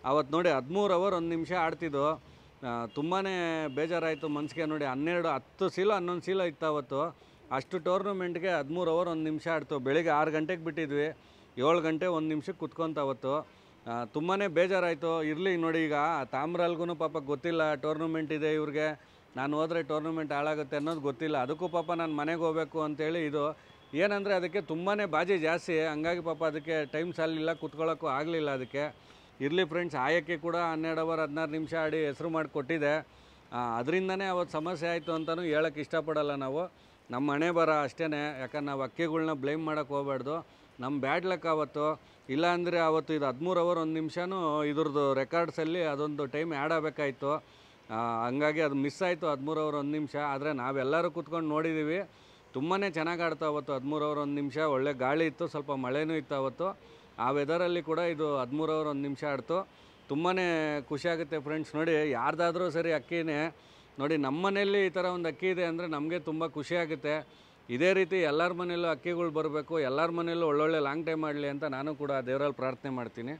ಅವತ್ತು ನೋಡಿ 13 ಅವರ್ 1 ನಿಮಿಷ ಆಡ್ತಿದ್ದು. ತುಂಬಾ ಬೇಜಾರಾಯಿತು ಮನಸ್ಸಿಗೆ. ನೋಡಿ 10 ಸೀಲು 11 ಸೀಲು ಇತ್ತು ಅವತ್ತು. ಅಷ್ಟು ಟೂರ್ನಮೆಂಟ್ಗೆ 13 ಅವರ್ 1 ನಿಮಿಷ ಆಡ್ತು. ಬೆಳಿಗ್ಗೆ 6 ಗಂಟೆಗೆ ಬಿಟ್ಟಿದ್ವಿ, 7 ಗಂಟೆ 1 ನಿಮಿಷಕ್ಕೆ ಕುತ್ಕೊಂತ ಅವತ್ತು. ತುಂಬಾ ಬೇಜಾರಾಯಿತು. ಇರಲಿ ನೋಡಿ, ಈಗ ತಾಮ್ರಲ್ಗೂ ಪಾಪ ಗೊತ್ತಿಲ್ಲ ಟೂರ್ನಮೆಂಟ್ ಇದೆ ಇವ್ರಿಗೆ, ನಾನು ಹೋದರೆ ಟೂರ್ನಮೆಂಟ್ ಹಾಳಾಗುತ್ತೆ ಅನ್ನೋದು ಗೊತ್ತಿಲ್ಲ. ಅದಕ್ಕೂ ಪಾಪ ನಾನು ಮನೆಗೆ ಹೋಗಬೇಕು ಅಂತೇಳಿ ಇದು ಏನಂದರೆ ಅದಕ್ಕೆ ತುಂಬಾ ಬಾಜಿ ಜಾಸ್ತಿ, ಹಂಗಾಗಿ ಪಾಪ ಅದಕ್ಕೆ ಟೈಮ್ ಸಾಲಿಲ್ಲ, ಕುತ್ಕೊಳ್ಳೋಕ್ಕೂ ಆಗಲಿಲ್ಲ ಅದಕ್ಕೆ. ಇರಲಿ ಫ್ರೆಂಡ್ಸ್, ಆಯಕ್ಕೆ ಕೂಡ 12 ಅವರ್ 16 ನಿಮಿಷ ಆಡಿ ಹೆಸರು ಮಾಡಿ ಕೊಟ್ಟಿದೆ. ಅದರಿಂದನೇ ಅವತ್ತು ಸಮಸ್ಯೆ ಆಯಿತು ಅಂತಲೂ ಹೇಳೋಕ್ಕೆ ಇಷ್ಟಪಡಲ್ಲ ನಾವು. ನಮ್ಮ ಹಣೆ ಬರ ಅಷ್ಟೇ. ಯಾಕಂದ್ರೆ ನಾವು ಅಕ್ಕಿಗಳ್ನ ಬ್ಲೇಮ್ ಮಾಡೋಕ್ಕೆ ಹೋಗ್ಬಾರ್ದು. ನಮ್ಮ ಬ್ಯಾಡ್ ಲಕ್ ಅವತ್ತು. ಇಲ್ಲಾಂದರೆ ಅವತ್ತು ಇದು 13 ಅವರ್ 1 ನಿಮಿಷನೂ ಇದ್ರದ್ದು ರೆಕಾರ್ಡ್ಸಲ್ಲಿ ಅದೊಂದು ಟೈಮ್ ಆ್ಯಡ್ ಆಗಬೇಕಾಯಿತು. ಹಂಗಾಗಿ ಅದು ಮಿಸ್ ಆಯಿತು 13 ಅವರ್ 1 ನಿಮಿಷ. ಆದರೆ ನಾವೆಲ್ಲರೂ ಕೂತ್ಕೊಂಡು ನೋಡಿದ್ದೀವಿ, ತುಂಬಾ ಚೆನ್ನಾಗಿ ಆಡ್ತು ಅವತ್ತು 13 ಅವರ್ 1 ನಿಮಿಷ. ಒಳ್ಳೆ ಗಾಳಿ ಇತ್ತು, ಸ್ವಲ್ಪ ಮಳೆನೂ ಇತ್ತು ಅವತ್ತು. ಆ ವೆದರಲ್ಲಿ ಕೂಡ ಇದು 13 ಅವರ್ 1 ನಿಮಿಷ ಆಡ್ತು. ತುಂಬಾ ಖುಷಿಯಾಗುತ್ತೆ ಫ್ರೆಂಡ್ಸ್. ನೋಡಿ, ಯಾರ್ದಾದ್ರೂ ಸರಿ ಅಕ್ಕಿನೇ ನೋಡಿ, ನಮ್ಮ ಮನೆಯಲ್ಲಿ ಈ ಥರ ಒಂದು ಅಕ್ಕಿ ಇದೆ ಅಂದರೆ ನಮಗೆ ತುಂಬ ಖುಷಿಯಾಗುತ್ತೆ. ಇದೇ ರೀತಿ ಎಲ್ಲರ ಮನೆಯಲ್ಲೂ ಅಕ್ಕಿಗಳು ಬರಬೇಕು, ಎಲ್ಲರ ಮನೆಯಲ್ಲೂ ಒಳ್ಳೊಳ್ಳೆ ಲಾಂಗ್ ಟೈಮ್ ಮಾಡಲಿ ಅಂತ ನಾನು ಕೂಡ ದೇವರಲ್ಲಿ ಪ್ರಾರ್ಥನೆ ಮಾಡ್ತೀನಿ.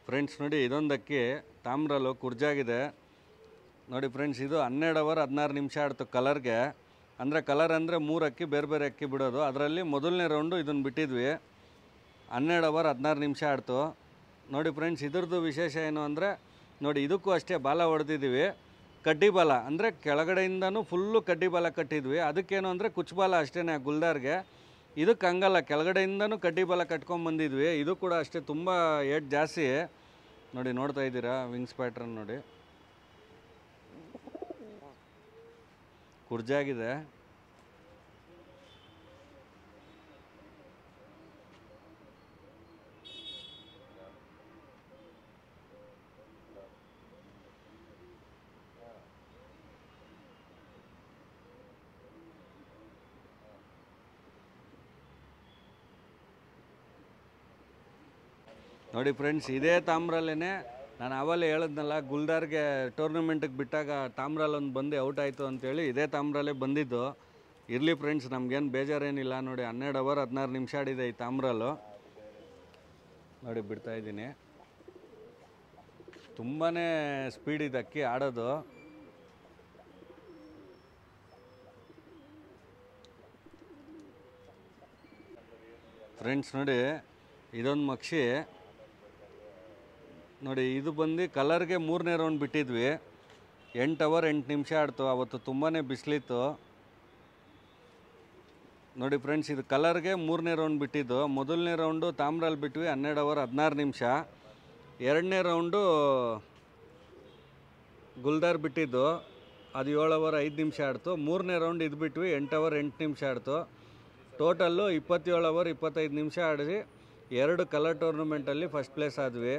ಫ್ರೆಂಡ್ಸ್ ನೋಡಿ, ಇದೊಂದು ಅಕ್ಕಿ ತಾಮ್ರಲ್ಲು ಕುರ್ಜಾಗಿದೆ ನೋಡಿ ಫ್ರೆಂಡ್ಸ್. ಇದು 12 ಅವರ್ 16 ನಿಮಿಷ ಆಡ್ತು ಕಲರ್ಗೆ. ಅಂದರೆ ಕಲರ್ ಅಂದರೆ 3 ಅಕ್ಕಿ ಬೇರೆ ಬೇರೆ ಅಕ್ಕಿ ಬಿಡೋದು. ಅದರಲ್ಲಿ ಮೊದಲನೇ ರೌಂಡು ಇದನ್ನು ಬಿಟ್ಟಿದ್ವಿ, 12 ಅವರ್ 16 ನಿಮಿಷ ಆಡ್ತು ನೋಡಿ ಫ್ರೆಂಡ್ಸ್. ಇದ್ರದ್ದು ವಿಶೇಷ ಏನು ಅಂದರೆ ನೋಡಿ, ಇದಕ್ಕೂ ಅಷ್ಟೇ ಬಾಲ ಹೊಡೆದಿದ್ದೀವಿ, ಕಡ್ಡಿ ಬಾಲ ಅಂದರೆ ಕೆಳಗಡೆಯಿಂದನೂ ಫುಲ್ಲು ಕಡ್ಡಿ ಬಾಲ ಕಟ್ಟಿದ್ವಿ. ಅದಕ್ಕೇನು ಅಂದರೆ ಕುಚ್ಚಬಾಲ ಅಷ್ಟೇ ಗುಲ್ದಾರ್ಗೆ. ಇದಕ್ಕೆ ಹಂಗಲ್ಲ, ಕೆಳಗಡೆಯಿಂದನೂ ಕಡ್ಡಿ ಬಾಲ ಕಟ್ಕೊಂಬಂದಿದ್ವಿ. ಇದು ಕೂಡ ಅಷ್ಟೇ ತುಂಬ ಏಟ್ ಜಾಸ್ತಿ ನೋಡಿ, ನೋಡ್ತಾ ಇದ್ದೀರಾ ವಿಂಗ್ಸ್ ಪ್ಯಾಟ್ರನ್ ನೋಡಿ, ಕುರ್ಜಾಗಿದೆ. ನೋಡಿ ಫ್ರೆಂಡ್ಸ್, ಇದೇ ತಾಮ್ರಲ್ಲೇ ನಾನು ಆವಲ್ಲೇ ಹೇಳಿದ್ನಲ್ಲ, ಗುಲ್ದಾರ್ಗೆ ಟೂರ್ನಮೆಂಟಿಗೆ ಬಿಟ್ಟಾಗ ತಾಮ್ರಲ್ಲೊಂದು ಬಂದು ಔಟ್ ಆಯಿತು ಅಂತೇಳಿ ಇದೇ ತಾಮ್ರಲ್ಲೇ ಬಂದಿದ್ದು. ಇರಲಿ ಫ್ರೆಂಡ್ಸ್, ನಮಗೇನು ಬೇಜಾರೇನಿಲ್ಲ. ನೋಡಿ 12 ಅವರ್ 16 ನಿಮಿಷ ಆಡಿದೆ ಈ ತಾಮ್ರಲ್ಲು. ನೋಡಿ ಬಿಡ್ತಾಯಿದ್ದೀನಿ, ತುಂಬಾ ಸ್ಪೀಡ್ ಇದೆ ಅಕ್ಕಿ ಆಡೋದು. ಫ್ರೆಂಡ್ಸ್ ನೋಡಿ, ಇದೊಂದು ಮಕ್ಷಿ ನೋಡಿ, ಇದು ಬಂದು ಕಲರ್ಗೆ 3ನೇ ರೌಂಡ್ ಬಿಟ್ಟಿದ್ವಿ, 8 ಅವರ್ 8 ನಿಮಿಷ ಆಡ್ತು. ಅವತ್ತು ತುಂಬಾ ಬಿಸಿಲಿತ್ತು ನೋಡಿ ಫ್ರೆಂಡ್ಸ್. ಇದು ಕಲರ್ಗೆ 3ನೇ ರೌಂಡ್ ಬಿಟ್ಟಿದ್ದು. ಮೊದಲನೇ ರೌಂಡು ತಾಮ್ರಲ್ಲಿ ಬಿಟ್ವಿ 12 ಅವರ್ 16 ನಿಮಿಷ. 2ನೇ ರೌಂಡು ಗುಲ್ದಾರ್ ಬಿಟ್ಟಿದ್ದು, ಅದು 7 ಅವರ್ 5 ನಿಮಿಷ ಆಡ್ತು. 3ನೇ ರೌಂಡ್ ಇದು ಬಿಟ್ವಿ, 8 ಅವರ್ 8 ನಿಮಿಷ ಆಡ್ತು. ಟೋಟಲ್ಲು 27 ಅವರ್ 25 ನಿಮಿಷ ಆಡಿ 2 ಕಲರ್ ಟೂರ್ನಮೆಂಟಲ್ಲಿ ಫಸ್ಟ್ ಪ್ಲೇಸ್ ಆದ್ವಿ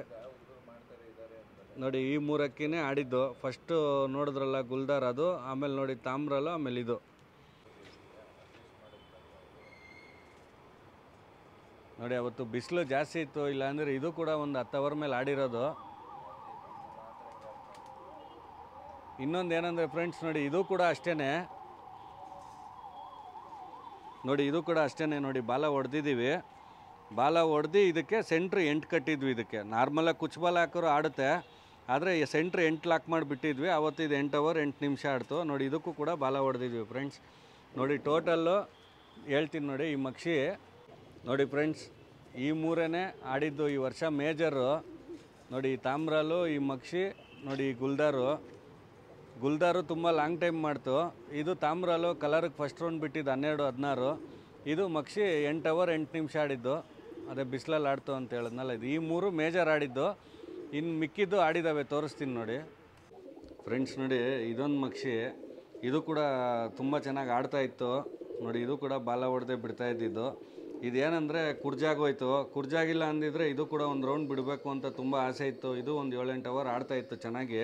ನೋಡಿ. ಈ 3 ಅಕ್ಕಿನೇ ಆಡಿದ್ದು. ಫಸ್ಟು ನೋಡಿದ್ರಲ್ಲ ಗುಲ್ದಾರ್, ಅದು ಆಮೇಲೆ ನೋಡಿ ತಾಮ್ರಲ್ಲ, ಆಮೇಲೆ ಇದು ನೋಡಿ. ಅವತ್ತು ಬಿಸಿಲು ಜಾಸ್ತಿ ಇತ್ತು, ಇಲ್ಲಾಂದರೆ ಇದು ಕೂಡ ಒಂದು 10 ಅವರ್ ಮೇಲೆ ಆಡಿರೋದು. ಇನ್ನೊಂದು ಏನಂದರೆ ಫ್ರೆಂಡ್ಸ್ ನೋಡಿ, ಇದು ಕೂಡ ಅಷ್ಟೇ ನೋಡಿ, ಇದು ಕೂಡ ಅಷ್ಟೇ ನೋಡಿ, ಬಾಲ ಹೊಡೆದಿದ್ದೀವಿ. ಬಾಲ ಹೊಡೆದು ಇದಕ್ಕೆ ಸೆಂಟ್ರ್ 8 ಕಟ್ಟಿದ್ವಿ. ಇದಕ್ಕೆ ನಾರ್ಮಲಾಗಿ ಕುಚ್ಚು ಬಾಲ ಹಾಕೋರು ಆಡುತ್ತೆ, ಆದರೆ ಸೆಂಟ್ರ್ 8 ಲಾಕ್ ಮಾಡಿಬಿಟ್ಟಿದ್ವಿ. ಅವತ್ತು ಇದು 8 ಅವರ್ 8 ನಿಮಿಷ ಆಡ್ತು ನೋಡಿ. ಇದಕ್ಕೂ ಕೂಡ ಬಾಲ ಹೊಡೆದಿದ್ವಿ ಫ್ರೆಂಡ್ಸ್. ನೋಡಿ ಟೋಟಲ್ಲು ಹೇಳ್ತೀನಿ ನೋಡಿ, ಈ ಮಕ್ಷಿ ನೋಡಿ ಫ್ರೆಂಡ್ಸ್, ಈ 3 ಆಡಿದ್ದು ಈ ವರ್ಷ ಮೇಜರು ನೋಡಿ. ಈ ತಾಮ್ರಲ್ಲು, ಈ ಮಕ್ಷಿ ನೋಡಿ, ಈ ಗುಲ್ದಾರು ತುಂಬ ಲಾಂಗ್ ಟೈಮ್ ಮಾಡ್ತು. ಇದು ತಾಮ್ರಲ್ಲು ಕಲರ್ಗೆ ಫಸ್ಟ್ ರೌಂಡ್ ಬಿಟ್ಟಿದ್ದು 12 16. ಇದು ಮಕ್ಷಿ 8 ಅವರ್ 8 ನಿಮಿಷ ಆಡಿದ್ದು, ಅದೇ ಬಿಸಿಲಲ್ಲಿ ಆಡ್ತು ಅಂತ ಹೇಳಿದ್ನಲ್ಲ. ಇದು ಈ 3 ಮೇಜರ್ ಆಡಿದ್ದು. ಇನ್ನು ಮಿಕ್ಕಿದ್ದು ಆಡಿದ್ದಾವೆ, ತೋರಿಸ್ತೀನಿ ನೋಡಿ ಫ್ರೆಂಡ್ಸ್. ನೋಡಿ ಇದೊಂದು ಮಕ್ಷಿ, ಇದು ಕೂಡ ತುಂಬ ಚೆನ್ನಾಗಿ ಆಡ್ತಾ ಇತ್ತು ನೋಡಿ. ಇದು ಕೂಡ ಬಾಲ ಹೊಡೆದೇ ಬಿಡ್ತಾ ಇದ್ದಿದ್ದು. ಇದೇನೆಂದರೆ ಕುರ್ಜಾಗೋಯ್ತು. ಕುರ್ಜಾಗಿಲ್ಲ ಅಂದಿದ್ರೆ ಇದು ಕೂಡ ಒಂದು ರೌಂಡ್ ಬಿಡಬೇಕು ಅಂತ ತುಂಬ ಆಸೆ ಇತ್ತು. ಇದು ಒಂದು 7-8 ಅವರ್ ಆಡ್ತಾ ಇತ್ತು ಚೆನ್ನಾಗಿ.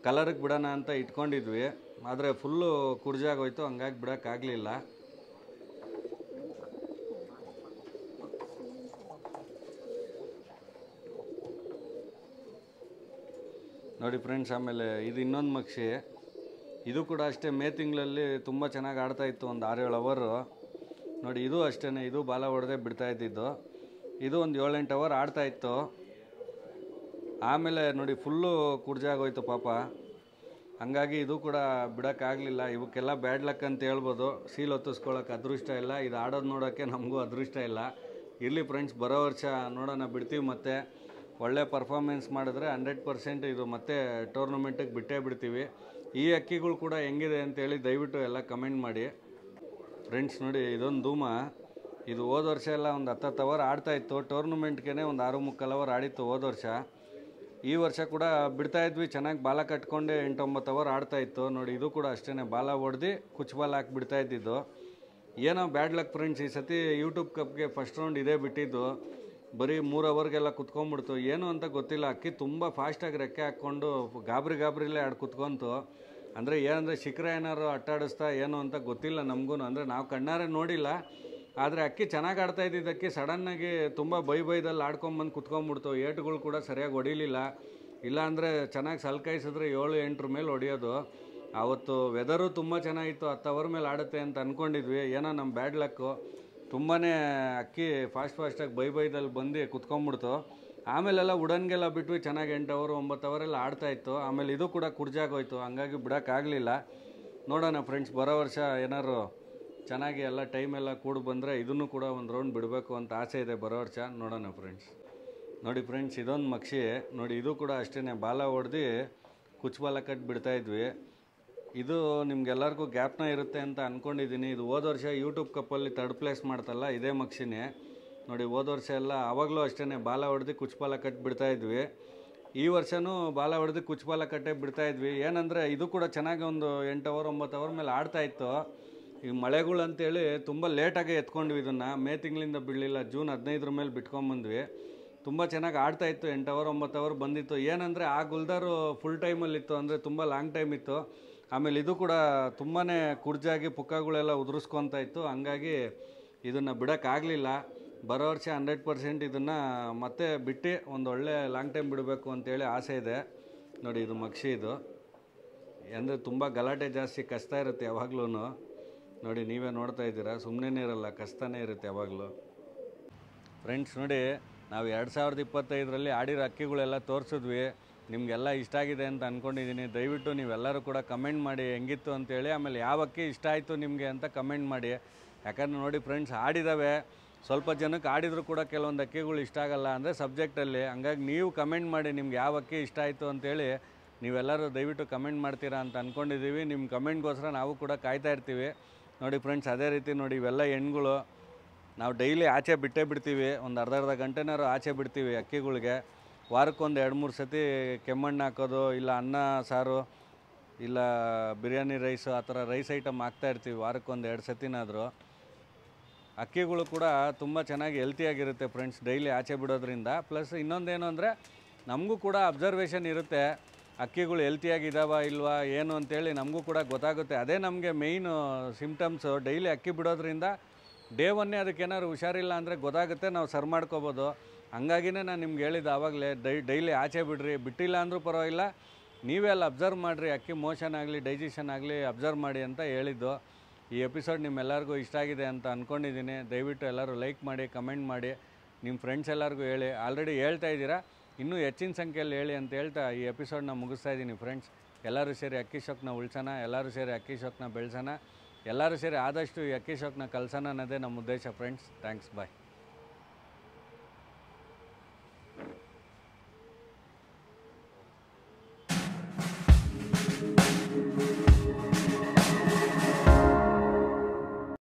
ಕಲರಿಗೆ ಬಿಡೋಣ ಅಂತ ಇಟ್ಕೊಂಡಿದ್ವಿ, ಆದರೆ ಫುಲ್ಲು ಕುರ್ಜಾಗೋಯ್ತು, ಹಂಗಾಗಿ ಬಿಡೋಕ್ಕಾಗಲಿಲ್ಲ ನೋಡಿ ಫ್ರೆಂಡ್ಸ್. ಆಮೇಲೆ ಇದು ಇನ್ನೊಂದು ಮಕ್ಷಿ, ಇದು ಕೂಡ ಅಷ್ಟೇ ಮೇ ತಿಂಗಳಲ್ಲಿ ತುಂಬ ಚೆನ್ನಾಗಿ ಆಡ್ತಾ ಇತ್ತು, ಒಂದು 6-7 ಅವರು ನೋಡಿ. ಇದು ಅಷ್ಟೇ, ಇದು ಬಾಲ ಹೊಡೆದೇ ಬಿಡ್ತಾ ಇದ್ದಿದ್ದು. ಇದು ಒಂದು 7-8 ಅವರ್ ಆಡ್ತಾ ಇತ್ತು. ಆಮೇಲೆ ನೋಡಿ ಫುಲ್ಲು ಕುರ್ಜಾಗೋಯ್ತು ಪಾಪ. ಹಂಗಾಗಿ ಇದು ಕೂಡ ಬಿಡೋಕ್ಕಾಗಲಿಲ್ಲ. ಇವಕ್ಕೆಲ್ಲ ಬ್ಯಾಡ್ ಲಕ್ ಅಂತ ಹೇಳ್ಬೋದು. ಸೀಲ್ ಹೊತ್ತಿಸ್ಕೊಳ್ಳೋಕೆ ಅದೃಷ್ಟ ಇಲ್ಲ, ಇದು ಆಡೋದು ನೋಡೋಕ್ಕೆ ನಮಗೂ ಅದೃಷ್ಟ ಇಲ್ಲ. ಇರಲಿ ಫ್ರೆಂಡ್ಸ್, ಬರೋ ವರ್ಷ ನೋಡೋಣ, ಬಿಡ್ತೀವಿ. ಮತ್ತು ಒಳ್ಳೆ ಪರ್ಫಾರ್ಮೆನ್ಸ್ ಮಾಡಿದ್ರೆ 100% ಇದು ಮತ್ತೆ ಟೂರ್ನಮೆಂಟಿಗೆ ಬಿಟ್ಟೇ ಬಿಡ್ತೀವಿ. ಈ ಅಕ್ಕಿಗಳು ಕೂಡ ಹೆಂಗಿದೆ ಅಂತೇಳಿ ದಯವಿಟ್ಟು ಎಲ್ಲ ಕಮೆಂಟ್ ಮಾಡಿ ಫ್ರೆಂಡ್ಸ್. ನೋಡಿ, ಇದೊಂದು ಧೂಮ. ಇದು ಹೋದ ವರ್ಷ ಎಲ್ಲ ಒಂದು 10 ಅವರ್ ಆಡ್ತಾಯಿತ್ತು. ಟೂರ್ನಮೆಂಟ್ಗೆ ಒಂದು 6-3 ಅವರ್ ಆಡಿತ್ತು ಹೋದ ವರ್ಷ. ಈ ವರ್ಷ ಕೂಡ ಬಿಡ್ತಾಯಿದ್ವಿ, ಚೆನ್ನಾಗಿ ಬಾಲ ಕಟ್ಕೊಂಡೆ 8-9 ಅವರ್ ಆಡ್ತಾಯಿತ್ತು. ನೋಡಿ, ಇದು ಕೂಡ ಅಷ್ಟೇ, ಬಾಲ ಹೊಡೆದು ಕುಚ್ ಬಾಲ್ ಹಾಕಿ ಬಿಡ್ತಾಯಿದ್ದಿದ್ದು. ಏನೋ ಬ್ಯಾಡ್ ಲಕ್ ಫ್ರೆಂಡ್ಸ್, ಈ ಸತಿ ಯೂಟ್ಯೂಬ್ ಕಪ್ಗೆ ಫಸ್ಟ್ ರೌಂಡ್ ಇದೇ ಬಿಟ್ಟಿದ್ದು. ಬರೀ 3 ಅವರ್ಗೆಲ್ಲ ಕುತ್ಕೊಂಡ್ಬಿಡ್ತು. ಏನು ಅಂತ ಗೊತ್ತಿಲ್ಲ, ಅಕ್ಕಿ ತುಂಬ ಫಾಸ್ಟಾಗಿ ರೆಕ್ಕೆ ಹಾಕ್ಕೊಂಡು ಗಾಬರಿಲೇ ಆಡಿ ಕುತ್ಕೊಂತು. ಅಂದರೆ ಏನಂದರೆ ಶಿಖರ ಏನಾರು ಅಟ್ಟಾಡಿಸ್ತಾ ಏನು ಅಂತ ಗೊತ್ತಿಲ್ಲ ನಮಗೂ. ಅಂದರೆ ನಾವು ಕಣ್ಣಾರೆ ನೋಡಿಲ್ಲ, ಆದರೆ ಅಕ್ಕಿ ಚೆನ್ನಾಗಿ ಆಡ್ತಾ ಇದ್ದಿದ್ದಕ್ಕೆ ಸಡನ್ನಾಗಿ ತುಂಬ ಬೈದಲ್ಲಿ ಆಡ್ಕೊಂಬಂದು ಕುತ್ಕೊಂಡ್ಬಿಡ್ತು. ಏಟುಗಳು ಕೂಡ ಸರಿಯಾಗಿ ಹೊಡಿಲಿಲ್ಲ. ಇಲ್ಲಾಂದರೆ ಚೆನ್ನಾಗಿ ಸಲ್ಕಾಯಿಸಿದ್ರೆ 7-8 ಮೇಲೆ ಹೊಡೆಯೋದು. ಆವತ್ತು ವೆದರು ತುಂಬ ಚೆನ್ನಾಗಿತ್ತು, 10 ಅವರ್ ಮೇಲೆ ಆಡುತ್ತೆ ಅಂತ ಅಂದ್ಕೊಂಡಿದ್ವಿ. ಏನೋ ನಮ್ಮ ಬ್ಯಾಡ್ ಲಕ್ಕು, ತುಂಬಾ ಅಕ್ಕಿ ಫಾಸ್ಟಾಗಿ ಬೈದಲ್ಲಿ ಬಂದು ಕುತ್ಕೊಂಡ್ಬಿಡ್ತು. ಆಮೇಲೆಲ್ಲ ಉಡನ್ಗೆಲ್ಲ ಬಿಟ್ವಿ, ಚೆನ್ನಾಗಿ 8 ಅವರ್ 9 ಅವರೆಲ್ಲ ಆಡ್ತಾಯಿತ್ತು. ಆಮೇಲೆ ಇದು ಕೂಡ ಕುರ್ಜಾಗೋಯ್ತು, ಹಂಗಾಗಿ ಬಿಡೋಕ್ಕಾಗಲಿಲ್ಲ. ನೋಡೋಣ ಫ್ರೆಂಡ್ಸ್, ಬರೋ ವರ್ಷ ಏನಾದ್ರು ಚೆನ್ನಾಗಿ ಎಲ್ಲ ಟೈಮೆಲ್ಲ ಕೂಡ ಬಂದರೆ ಇದನ್ನು ಕೂಡ ಒಂದು ರೌಂಡ್ ಬಿಡಬೇಕು ಅಂತ ಆಸೆ ಇದೆ ಬರೋ ವರ್ಷ. ನೋಡೋಣ ಫ್ರೆಂಡ್ಸ್. ನೋಡಿ ಫ್ರೆಂಡ್ಸ್, ಇದೊಂದು ಮಕ್ಷಿ. ನೋಡಿ, ಇದು ಕೂಡ ಅಷ್ಟೇ, ಬಾಲ ಹೊಡೆದು ಕುಚ್ ಬಾಲ ಕಟ್ಟಿ ಬಿಡ್ತಾಯಿದ್ವಿ. ಇದು ನಿಮ್ಗೆಲ್ಲರಿಗೂ ಗ್ಯಾಪ್ನ ಇರುತ್ತೆ ಅಂತ ಅಂದ್ಕೊಂಡಿದ್ದೀನಿ. ಇದು ಹೋದ ವರ್ಷ ಯೂಟ್ಯೂಬ್ ಕಪ್ಪಲ್ಲಿ 3rd ಪ್ಲೇಸ್ ಮಾಡ್ತಲ್ಲ, ಇದೇ ಮಕ್ಷಿನೇ. ನೋಡಿ, ಹೋದ ವರ್ಷ ಎಲ್ಲ ಆವಾಗಲೂ ಅಷ್ಟೇ ಬಾಲ ಹೊಡೆದು ಕುಚ್ ಬಾಲ ಕಟ್ಟಿ ಬಿಡ್ತಾಯಿದ್ವಿ. ಈ ವರ್ಷವೂ ಬಾಲ ಹೊಡೆದು ಕುಚ್ ಬಾಲ ಕಟ್ಟೆ ಬಿಡ್ತಾಯಿದ್ವಿ. ಏನಂದರೆ ಇದು ಕೂಡ ಚೆನ್ನಾಗಿ ಒಂದು 8 ಅವರ್ 9 ಅವರ್ ಮೇಲೆ ಆಡ್ತಾಯಿತ್ತು. ಈ ಮಳೆಗಳು ಅಂತೇಳಿ ತುಂಬ ಲೇಟಾಗೆ ಎತ್ಕೊಂಡ್ವಿ ಇದನ್ನು. ಮೇ ತಿಂಗಳಿಂದ ಬಿಡಲಿಲ್ಲ, ಜೂನ್ 15 ಮೇಲೆ ಬಿಟ್ಕೊಂಬಂದ್ವಿ. ತುಂಬ ಚೆನ್ನಾಗಿ ಆಡ್ತಾಯಿತ್ತು, 8 ಅವರ್ 9 ಅವರ್ ಬಂದಿತ್ತು. ಏನಂದರೆ ಆ ಗುಲ್ದಾರು ಫುಲ್ ಟೈಮಲ್ಲಿತ್ತು, ಅಂದರೆ ತುಂಬ ಲಾಂಗ್ ಟೈಮ್ ಇತ್ತು. ಆಮೇಲೆ ಇದು ಕೂಡ ತುಂಬಾ ಕುರ್ಜಾಗಿ ಪುಕ್ಕಗಳೆಲ್ಲ ಉದುರಿಸ್ಕೊತಾ ಇತ್ತು. ಹಂಗಾಗಿ ಇದನ್ನು ಬಿಡೋಕ್ಕಾಗಲಿಲ್ಲ. ಬರೋ ವರ್ಷ 100% ಇದನ್ನು ಮತ್ತೆ ಬಿಟ್ಟು ಒಂದು ಒಳ್ಳೆ ಲಾಂಗ್ ಟೈಮ್ ಬಿಡಬೇಕು ಅಂತೇಳಿ ಆಸೆ ಇದೆ. ನೋಡಿ, ಇದು ಮಕ್ಷಿ. ಇದು ಅಂದರೆ ತುಂಬ ಗಲಾಟೆ ಜಾಸ್ತಿ, ಕಷ್ಟ ಇರುತ್ತೆ ಯಾವಾಗಲೂ. ನೋಡಿ, ನೀವೇ ನೋಡ್ತಾ ಇದ್ದೀರಾ, ಸುಮ್ಮನೆ ಇರಲ್ಲ, ಕಷ್ಟನೇ ಇರುತ್ತೆ ಯಾವಾಗಲೂ. ಫ್ರೆಂಡ್ಸ್ ನೋಡಿ, ನಾವು 2025ರಲ್ಲಿ ಆಡಿರೋ ಅಕ್ಕಿಗಳೆಲ್ಲ ತೋರಿಸಿದ್ವಿ. ನಿಮಗೆಲ್ಲ ಇಷ್ಟ ಆಗಿದೆ ಅಂತ ಅಂದ್ಕೊಂಡಿದ್ದೀನಿ. ದಯವಿಟ್ಟು ನೀವೆಲ್ಲರೂ ಕೂಡ ಕಮೆಂಟ್ ಮಾಡಿ ಹೆಂಗಿತ್ತು ಅಂತೇಳಿ. ಆಮೇಲೆ ಯಾವ ಅಕ್ಕಿ ಇಷ್ಟ ಆಯಿತು ನಿಮಗೆ ಅಂತ ಕಮೆಂಟ್ ಮಾಡಿ. ಯಾಕಂದರೆ ನೋಡಿ ಫ್ರೆಂಡ್ಸ್, ಆಡಿದ್ದಾವೆ, ಸ್ವಲ್ಪ ಜನಕ್ಕೆ ಆಡಿದರೂ ಕೂಡ ಕೆಲವೊಂದು ಅಕ್ಕಿಗಳು ಇಷ್ಟ ಆಗಲ್ಲ, ಅಂದರೆ ಸಬ್ಜೆಕ್ಟಲ್ಲಿ. ಹಂಗಾಗಿ ನೀವು ಕಮೆಂಟ್ ಮಾಡಿ ನಿಮ್ಗೆ ಯಾವ ಅಕ್ಕಿ ಇಷ್ಟ ಆಯಿತು ಅಂತೇಳಿ. ನೀವೆಲ್ಲರೂ ದಯವಿಟ್ಟು ಕಮೆಂಟ್ ಮಾಡ್ತೀರಾ ಅಂತ ಅಂದ್ಕೊಂಡಿದ್ದೀವಿ. ನಿಮ್ಮ ಕಮೆಂಟ್ಗೋಸ್ಕರ ನಾವು ಕೂಡ ಕಾಯ್ತಾ ಇರ್ತೀವಿ. ನೋಡಿ ಫ್ರೆಂಡ್ಸ್, ಅದೇ ರೀತಿ ನೋಡಿ, ಇವೆಲ್ಲ ಹೆಣ್ಗಳು ನಾವು ಡೈಲಿ ಆಚೆ ಬಿಟ್ಟೇ ಬಿಡ್ತೀವಿ. ಒಂದು ಅರ್ಧ ಗಂಟೆನಾರು ಆಚೆ ಬಿಡ್ತೀವಿ ಅಕ್ಕಿಗಳಿಗೆ. ವಾರಕ್ಕೊಂದು 2-3 ಸತಿ ಕೆಮ್ಮಣ್ಣು ಹಾಕೋದು, ಇಲ್ಲ ಅನ್ನ ಸಾರು, ಇಲ್ಲ ಬಿರಿಯಾನಿ ರೈಸು, ಆ ಥರ ರೈಸ್ ಐಟಮ್ ಹಾಕ್ತಾಯಿರ್ತೀವಿ ವಾರಕ್ಕೊಂದು 2 ಸತಿನಾದರೂ. ಅಕ್ಕಿಗಳು ಕೂಡ ತುಂಬ ಚೆನ್ನಾಗಿ ಹೆಲ್ತಿಯಾಗಿರುತ್ತೆ ಫ್ರೆಂಡ್ಸ್, ಡೈಲಿ ಆಚೆ ಬಿಡೋದ್ರಿಂದ. ಪ್ಲಸ್ ಇನ್ನೊಂದೇನು ಅಂದರೆ ನಮಗೂ ಕೂಡ ಅಬ್ಸರ್ವೇಷನ್ ಇರುತ್ತೆ, ಅಕ್ಕಿಗಳು ಹೆಲ್ತಿಯಾಗಿದ್ದಾವ ಇಲ್ವಾ ಏನು ಅಂತೇಳಿ ನಮಗೂ ಕೂಡ ಗೊತ್ತಾಗುತ್ತೆ. ಅದೇ ನಮಗೆ ಮೇಯ್ನು ಸಿಮ್ಟಮ್ಸು. ಡೈಲಿ ಅಕ್ಕಿ ಬಿಡೋದ್ರಿಂದ ಡೇ ಒನ್ನೇ ಅದಕ್ಕೇನಾದ್ರು ಹುಷಾರಿಲ್ಲ ಅಂದರೆ ಗೊತ್ತಾಗುತ್ತೆ, ನಾವು ಸರ್ ಮಾಡ್ಕೋಬೋದು. ಹಂಗಾಗಿನೇ ನಾನು ನಿಮ್ಗೆ ಹೇಳಿದ್ದು ಆವಾಗಲೇ, ಡೈಲಿ ಆಚೆ ಬಿಡ್ರಿ. ಬಿಟ್ಟಿಲ್ಲ ಅಂದರೂ ಪರವಾಗಿಲ್ಲ, ನೀವೇ ಅಲ್ಲಿ ಅಬ್ಸರ್ವ್ ಮಾಡಿರಿ, ಅಕ್ಕಿ ಮೋಷನ್ ಆಗಲಿ ಡೈಜೆಷನ್ ಆಗಲಿ ಅಬ್ಸರ್ವ್ ಮಾಡಿ ಅಂತ ಹೇಳಿದ್ದು. ಈ ಎಪಿಸೋಡ್ ನಿಮ್ಮೆಲ್ಲರಿಗೂ ಇಷ್ಟ ಆಗಿದೆ ಅಂತ ಅಂದ್ಕೊಂಡಿದ್ದೀನಿ. ದಯವಿಟ್ಟು ಎಲ್ಲರೂ ಲೈಕ್ ಮಾಡಿ, ಕಮೆಂಟ್ ಮಾಡಿ, ನಿಮ್ಮ ಫ್ರೆಂಡ್ಸ್ ಎಲ್ಲರಿಗೂ ಹೇಳಿ. ಆಲ್ರೆಡಿ ಹೇಳ್ತಾ ಇದ್ದೀರಾ, ಇನ್ನೂ ಹೆಚ್ಚಿನ ಸಂಖ್ಯೆಯಲ್ಲಿ ಹೇಳಿ ಅಂತ ಹೇಳ್ತಾ ಈ ಎಪಿಸೋಡ್ನ ಮುಗಿಸ್ತಾ ಇದ್ದೀನಿ ಫ್ರೆಂಡ್ಸ್. ಎಲ್ಲರೂ ಸೇರಿ ಅಕ್ಕಿ ಶೋಕ್ನ ಉಳಿಸೋಣ, ಎಲ್ಲರೂ ಸೇರಿ ಅಕ್ಕಿ ಶೋಕ್ನ ಬೆಳೆಸೋಣ, ಎಲ್ಲರೂ ಸೇರಿ ಆದಷ್ಟು ಈ ಅಕ್ಕಿ ಶೋಕ್ನ ಕಲ್ಸೋಣ ಅನ್ನೋದೇ ನಮ್ಮ ಉದ್ದೇಶ ಫ್ರೆಂಡ್ಸ್. ಥ್ಯಾಂಕ್ಸ್, ಬಾಯ್.